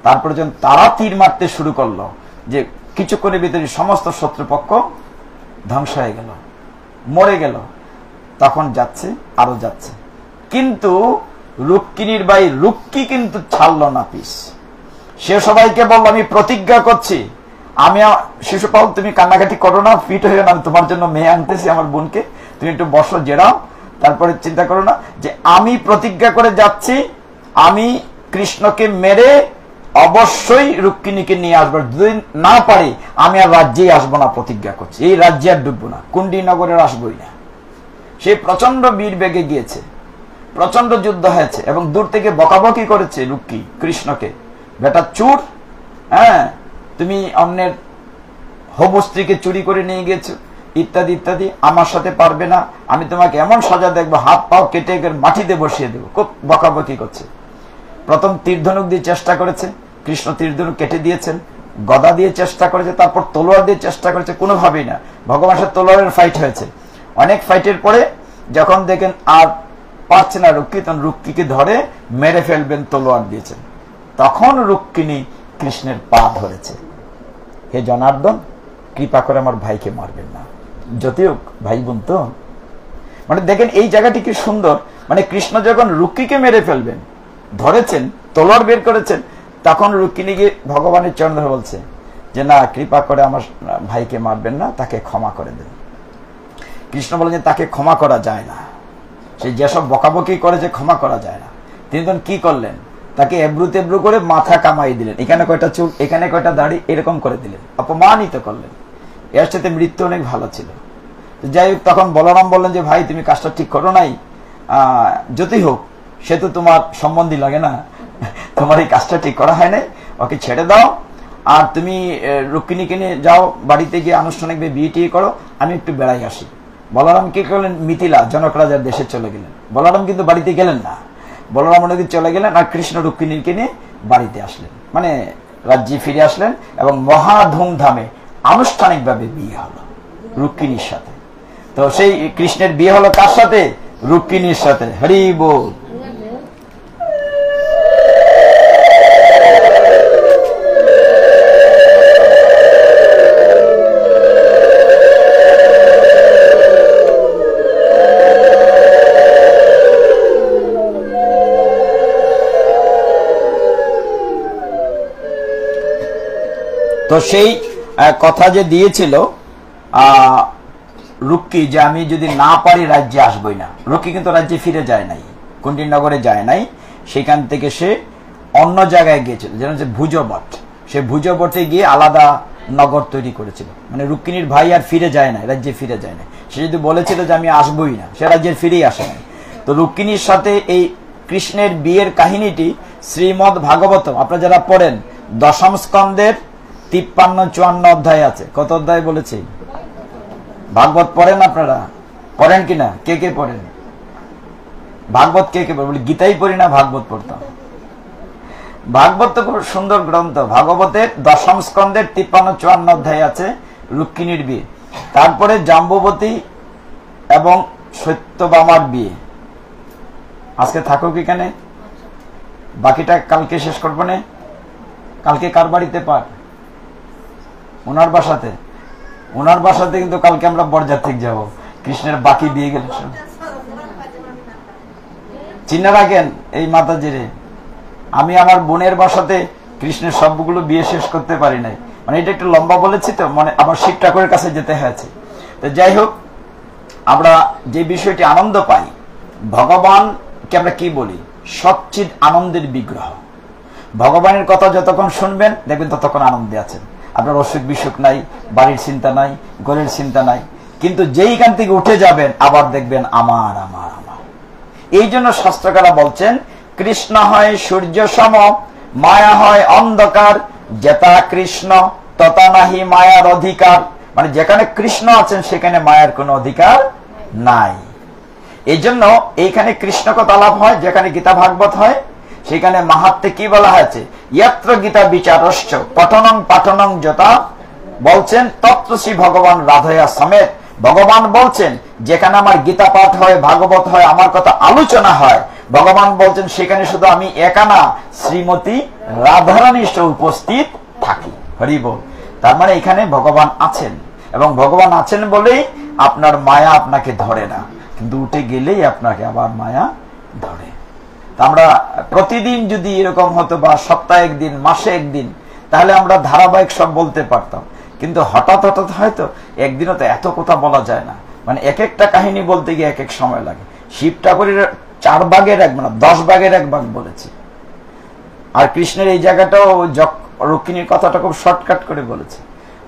তারপরে যখন তারা তীর মারতে শুরু করলো, যে কিছুক্ষণের ভিতরে সমস্ত শত্রুপক্ষ ধ্বংস হয়ে গেল, মরে গেল। তখন যাচ্ছে, আরো যাচ্ছে, কিন্তু রুক্মিণীর ভাই রুক্কি কিন্তু ছাড়লো না পিস। সে সবাইকে বলল, আমি প্রতিজ্ঞা করছি, আমি শিশুপাল তুমি কান্নাকাটি করো না, ফিট হয়ে না, আমি তোমার জন্য মেয়ে আনতেছি আমার বোনকে, তুমি একটু বসো জেরাও, তারপরে চিন্তা করো না, যে আমি প্রতিজ্ঞা করে যাচ্ছি, আমি কৃষ্ণকে মেরে অবশ্যই রুক্মিণীকে নিয়ে আসবো, যদি না পারি আমি আর রাজ্যেই আসবো না, প্রতিজ্ঞা করছি, এই রাজ্যে আর ডুববো না, কুণ্ডিনগরের আসবোই না। সে প্রচন্ড বীর বেগে গিয়েছে, প্রচন্ড যুদ্ধ হয়েছে, এবং দূর থেকে বকাবকি করেছে রুক্কি কৃষ্ণকে, বেটা চুর, হ্যাঁ তুমি অন্যের হবু স্ত্রীকে চুরি করে নিয়ে গেছো, ইত্যাদি ইত্যাদি, আমার সাথে পারবে না, আমি তোমাকে এমন সাজা দেখবো, হাত পাও কেটে মাটিতে বসিয়ে দেবো, খুব বকাবকি করছে। প্রথম তীরধনুক দিয়ে চেষ্টা করেছে, কৃষ্ণ তীরধনুক কেটে দিয়েছেন, গদা দিয়ে চেষ্টা করেছে, তারপর তলোয়ার দিয়ে চেষ্টা করেছে, কোনোভাবেই না। ভগবানের সাথে তলোয়ারের ফাইট হয়েছে, অনেক ফাইটের পরে যখন দেখেন আর পারছে না রুক্কি, তখন রুক্কিকে ধরে মেরে ফেলবেন, তলোয়ার দিয়েছেন। তখন রুক্মিণী কৃষ্ণের পা ধরেছে, হে জনার্দন কৃপা করে আমার ভাইকে মারবেন না, যদিও ভাই বোন তো। মানে দেখেন এই জায়গাটি কি সুন্দর, মানে কৃষ্ণ যখন রুক্মিকে মেরে ফেলবেন, ধরেছেন, তলোয়ার বের করেছেন, তখন রুক্মিণীকে ভগবানের চরণ ধরে বলছে যে না, কৃপা করে আমার ভাইকে মারবেন না, তাকে ক্ষমা করে দেন। কৃষ্ণ বলেন যে তাকে ক্ষমা করা যায় না, সে যেসব বকাবকি করেছে ক্ষমা করা যায় না। তিনি তখন কি করলেন, তাকে এবড়ু তেবড়ু করে মাথা কামাই দিলেন, এখানে কয়টা চুল, এখানে কয়টা দাড়ি, এরকম করে দিলেন, অপমানিত করলেন। এর সাথে মৃত্যু অনেক ভালো ছিল। যাই হোক, তখন বলরাম বললেন যে ভাই তুমি কাজটা ঠিক করো নাই, যতই হোক সে তো তোমার সম্বন্ধী লাগে না, তোমার এই কাজটা ঠিক করা হয় নাই, ওকে ছেড়ে দাও, আর তুমি রুক্মিণীকে নিয়ে যাও, বাড়িতে গিয়ে আনুষ্ঠানিকভাবে বিয়ে টিয়ে করো, আমি একটু বেড়াই আসি। বলরাম কি করলেন? মিথিলা জনক রাজার দেশে চলে গেলেন। বলরাম কিন্তু বাড়িতে গেলেন না, বলরাম অনেকদিন চলে গেলেন আর কৃষ্ণ রুক্মিণীকে নিয়ে বাড়িতে আসলেন, মানে রাজ্যে ফিরে আসলেন এবং মহা ধুমধামে আনুষ্ঠানিকভাবে বিয়ে হলো রুক্মিণীর সাথে। তো সেই কৃষ্ণের বিয়ে হলো কার সাথে? রুক্মিণীর সাথে। হরি বল। তো সেই কথা যে দিয়েছিল রুক্কি, যে আমি যদি না পারি রাজ্যে আসবই না। রুক্কি কিন্তু রাজ্যে ফিরে যায় নাই, কুন্তিনগরে যায় নাই, সেখান থেকে সে অন্য জায়গায় গিয়েছিল, যেন হচ্ছে ভুজবট। সে ভুজবটে গিয়ে আলাদা নগর তৈরি করেছিল। মানে রুক্মিণীর ভাই আর ফিরে যায় না, রাজ্যে ফিরে যায় না। সে যদি বলেছিল যে আমি আসবই না, সে রাজ্যের ফিরেই আসে নাই। তো রুক্মিণীর সাথে এই কৃষ্ণের বিয়ের কাহিনীটি শ্রীমদ ভাগবত আপনারা যারা পড়েন, দশম স্কন্ধের 53-54 অধ্যায় আছে। কত অধ্যায় বলেছি? ভাগবত পড়েন আপনারা? পড়েন কিনা? কে কে পড়েন ভাগবত? কে কে পড়েন? গীতাই পড়ি না, ভাগবত পড়তাম। ভাগবত তো খুব সুন্দর গ্রন্থ। ভাগবতের দশম স্কন্ধের 53-54 অধ্যায় আছে রুক্মিণীর বিয়ে। তারপরে জাম্বুবতী এবং সত্যভামার বিয়ে। আজকে থাকুক এখানে, বাকিটা কালকে শেষ করবো না। কালকে কার বাড়িতে পাঠ? ওনার বাসাতে। ওনার বাসাতে কিন্তু কালকে আমরা বরযাত্রী যাব। কৃষ্ণের বাকি দিয়ে গেল চিন্না রাখেন এই মাতাজিরে। আমি আমার বোনের বাসাতে কৃষ্ণের সবগুলো বিয়ে শেষ করতে পারি নাই, মানে এটা একটু লম্বা বলেছি তো, মানে আবার শিব ঠাকুরের কাছে যেতে হয়েছে। তো যাই হোক, আমরা যে বিষয়টি আনন্দ পাই, ভগবানকে আমরা কি বলি? সচ্চিদ আনন্দের বিগ্রহ। ভগবানের কথা যতক্ষণ শুনবেন দেখবেন ততক্ষণ আনন্দে আছেন। আপনার অসুখ বিসুখ নাই, বাড়ির চিন্তা নাই, ঘরের চিন্তা নাই। কিন্তু যেইখান থেকে উঠে যাবেন আবার দেখবেন আমার আমার আমার। এই জন্য শাস্ত্রকারা বলছেন, কৃষ্ণ হয় সূর্য সম, মায়া হয় অন্ধকার, যেতা কৃষ্ণ তথা নাহি মায়ার অধিকার। মানে যেখানে কৃষ্ণ আছেন সেখানে মায়ার কোনো অধিকার নাই। এই জন্য এইখানে কৃষ্ণ কথা লাভ হয়। যেখানে গীতা ভাগবত হয় সেখানে মাহাত্মে কি বলা হয়েছে? ইয়াত্র গীতা বিচারশ্চ পঠনং পাঠনং যথা, বলছেন তত্র শ্রী ভগবান রাধয়া সমেত। ভগবান বলছেন যেখানে আমার গীতা পাঠ হয়, ভাগবত হয়, আমার কথা আলোচনা হয়, ভগবান বলছেন সেখানে শুধু আমি একা না, শ্রীমতী রাধারানী উপস্থিত থাকি। হরি বল। তার মানে এখানে ভগবান আছেন, এবং ভগবান আছেন বলেই আপনার মায়া আপনাকে ধরে না, কিন্তু উঠে গেলেই আপনাকে আবার মায়া ধরে। আমরা প্রতিদিন যদি এরকম হতো, বা সপ্তাহে একদিন, মাসে একদিন, তাহলে আমরা ধারাবাহিক সব বলতে পারতাম। কিন্তু হঠাৎ হঠাৎ হয়তো একদিনও তো এত কথা বলা যায় না। মানে এক একটা কাহিনী বলতে গিয়ে এক এক সময় লাগে। শিব ঠাকুরের 4 ভাগের 1 ভাগ, 10 ভাগের 1 ভাগ বলেছি। আর কৃষ্ণের এই জায়গাটাও রুক্মিণীর কথাটা খুব শর্টকাট করে বলেছে।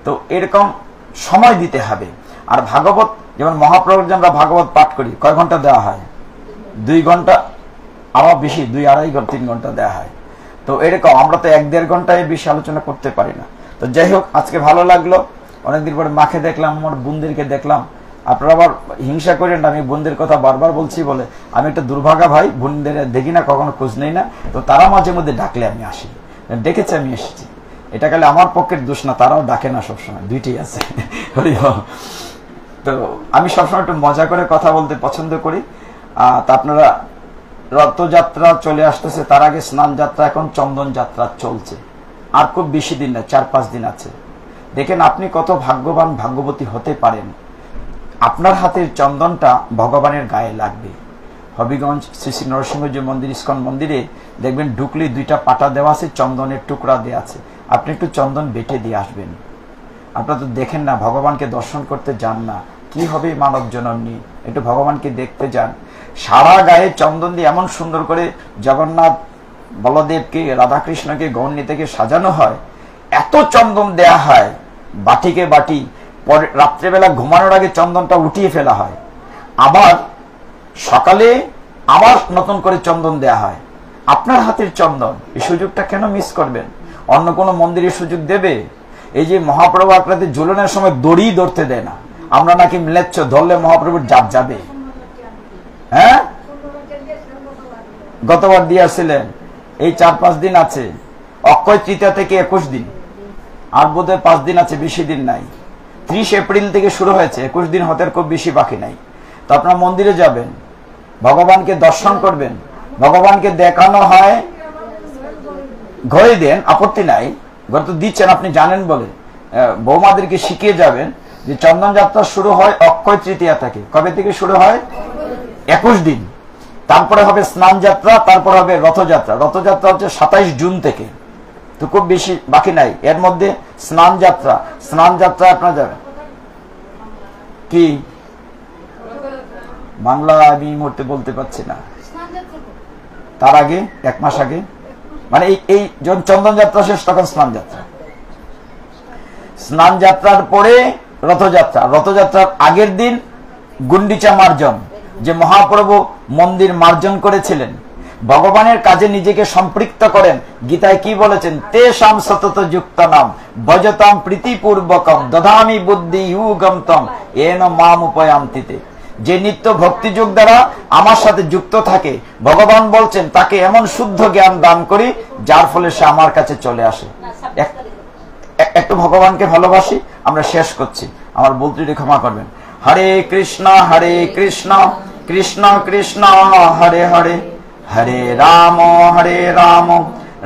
তো এরকম সময় দিতে হবে। আর ভাগবত, যেমন মহাপ্রভুর যে আমরা ভাগবত পাঠ করি, কয় ঘন্টা দেওয়া হয়? 2 ঘন্টা, আরো বেশি, 2-2.5-3 ঘন্টা দেওয়া হয়। তো এরকম আমরা তো 1-1.5 ঘন্টায় বেশি আলোচনা করতে পারি না। তো যাই হোক, আজকে ভালো লাগলো। অনেকদিন পরে মাকে দেখলাম, আমার বোনদেরকে দেখলাম। আপনারা আবার হিংসা করেন না, আমি বোনদের কথা বারবার বলছি বলে। আমি একটা দুর্ভাগা ভাই, বোনদের দেখি না, কখনো খোঁজ নেই না। তো তারা মাঝে মধ্যে ডাকলে আমি আসি, ডেকেছে আমি এসেছি। এটা গেলে আমার পক্ষের দোষ না, তারাও ডাকে না সবসময়, দুইটাই আছে। তো আমি সবসময় একটু মজা করে কথা বলতে পছন্দ করি। তা আপনারা, রথযাত্রা চলে আসতেছে, তার আগে স্নান যাত্রা, এখন চন্দন যাত্রা চলছে। আর খুব বেশি দিন না, 4-5 দিন আছে। দেখেন আপনি কত ভাগ্যবান, ভাগ্যবতী হতে পারেন। আপনার হাতের চন্দনটা ভগবানের গায়ে লাগবে। হবিগঞ্জ শ্রী শ্রী নরসিংহজি মন্দির, ইস্কন মন্দিরে দেখবেন ঢুকলে 2টা পাটা দেওয়া আছে, চন্দনের টুকরা দেওয়া আছে। আপনি একটু চন্দন বেটে দিয়ে আসবেন। আপনারা তো দেখেন না, ভগবানকে দর্শন করতে যান না, কি হবে মানব জননী, একটু ভগবানকে দেখতে যান। সারা গায়ে চন্দন দিয়ে এমন সুন্দর করে জগন্নাথ, বলদেবকে, রাধাকৃষ্ণকে, গৌরী থেকে সাজানো হয়। এত চন্দন দেয়া হয়, বাটিকে বাটি। পরে রাত্রেবেলা ঘুমানোর আগে চন্দনটা উঠিয়ে ফেলা হয়, আবার সকালে আবার নতুন করে চন্দন দেয়া হয়। আপনার হাতের চন্দন, এই সুযোগটা কেন মিস করবেন? অন্য কোনো মন্দিরের সুযোগ দেবে? এই যে মহাপ্রভু আপনাদের ঝুলনের সময় দড়ি ধরতে দেয় না, আমরা নাকি মিলেচ্ছ ধরলে মহাপ্রভুর জাত যাবে। হ্যাঁ, গতবার দিয়ে আসছিলেন, এই 4-5 দিন আছে, অক্ষয় তৃতীয়া থেকে 21 দিন, আর বোধহয় 5 দিন আছে, বেশি দিন নাই। 30 এপ্রিল থেকে শুরু হয়েছে, 21 দিন হতে খুব বেশি বাকি নাই। তো আপনার মন্দিরে যাবেন, ভগবানকে দর্শন করবেন, ভগবানকে দেখানো হয়, ঘরে দেন, আপত্তি নাই, ঘরে তো দিচ্ছেন আপনি জানেন বলে। বৌমাদেরকে শিখিয়ে যাবেন যে চন্দন যাত্রা শুরু হয় অক্ষয় তৃতীয়া থেকে। কবে থেকে শুরু হয়? 21 দিন। তারপরে হবে স্নান যাত্রা, তারপর হবে রথযাত্রা। রথযাত্রা হচ্ছে 27 জুন থেকে, তো খুব বেশি বাকি নাই। এর মধ্যে স্নান যাত্রা, স্নান যাত্রা আপনার যাবেন কি বাংলা আমি এই মুহূর্তে বলতে পারছি না, তার আগে 1 মাস আগে, মানে এই যখন চন্দন যাত্রা শেষ তখন স্নান যাত্রা। স্নান যাত্রার পরে রথযাত্রা, রথযাত্রার আগের দিন গুন্ডিচা মার্জন, যে মহাপ্রভু মন্দির মার্জন করেছিলেন, ভগবানের কাজে নিজেকে সম্পৃক্ত করেন। গীতায় কি বলেছেন? তেষাম সতত যুক্ত নাম ভজতাম প্রীতিপূর্বকম দধামি বুদ্ধি ইউগমতম এন মাম উপয়ান্তিতে। যে নিত্য ভক্তিযোগ দ্বারা আমার সাথে যুক্ত থাকে, ভগবান বলছেন তাকে এমন শুদ্ধ জ্ঞান দান করি যার ফলে সে আমার কাছে চলে আসে। একটু ভগবানকে ভালোবাসি। আমরা শেষ করছি, আমার বলতে ক্ষমা করবেন। হরে কৃষ্ণ কৃষ্ণ কৃষ্ণ হরে হরে, হরে রাম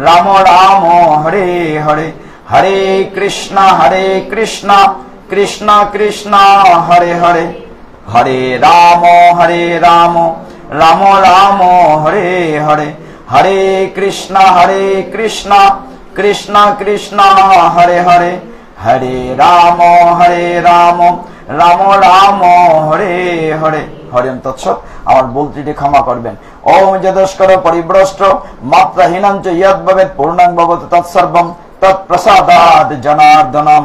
রাম রাম হরে হরে, হরে কৃষ্ণ কৃষ্ণ কৃষ্ণ হরে হরে, হরে রাম রাম রাম হরে হরে, হরে কৃষ্ণ কৃষ্ণ কৃষ্ণ হরে হরে, হরে রাম রাম রাম হরে হরে। হরিম তৎসৎ। আমার বলতে ক্ষমা করবেন। ওম যদস্কর পরিভ্রষ্ট মাত্রাহীনঞ্চ ইয়ৎ ভবেৎ পূর্ণং ভবতু তৎসর্বং তৎপ্রসাদাৎ জনার্দনম।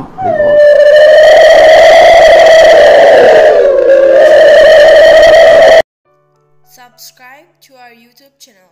Subscribe to our YouTube channel.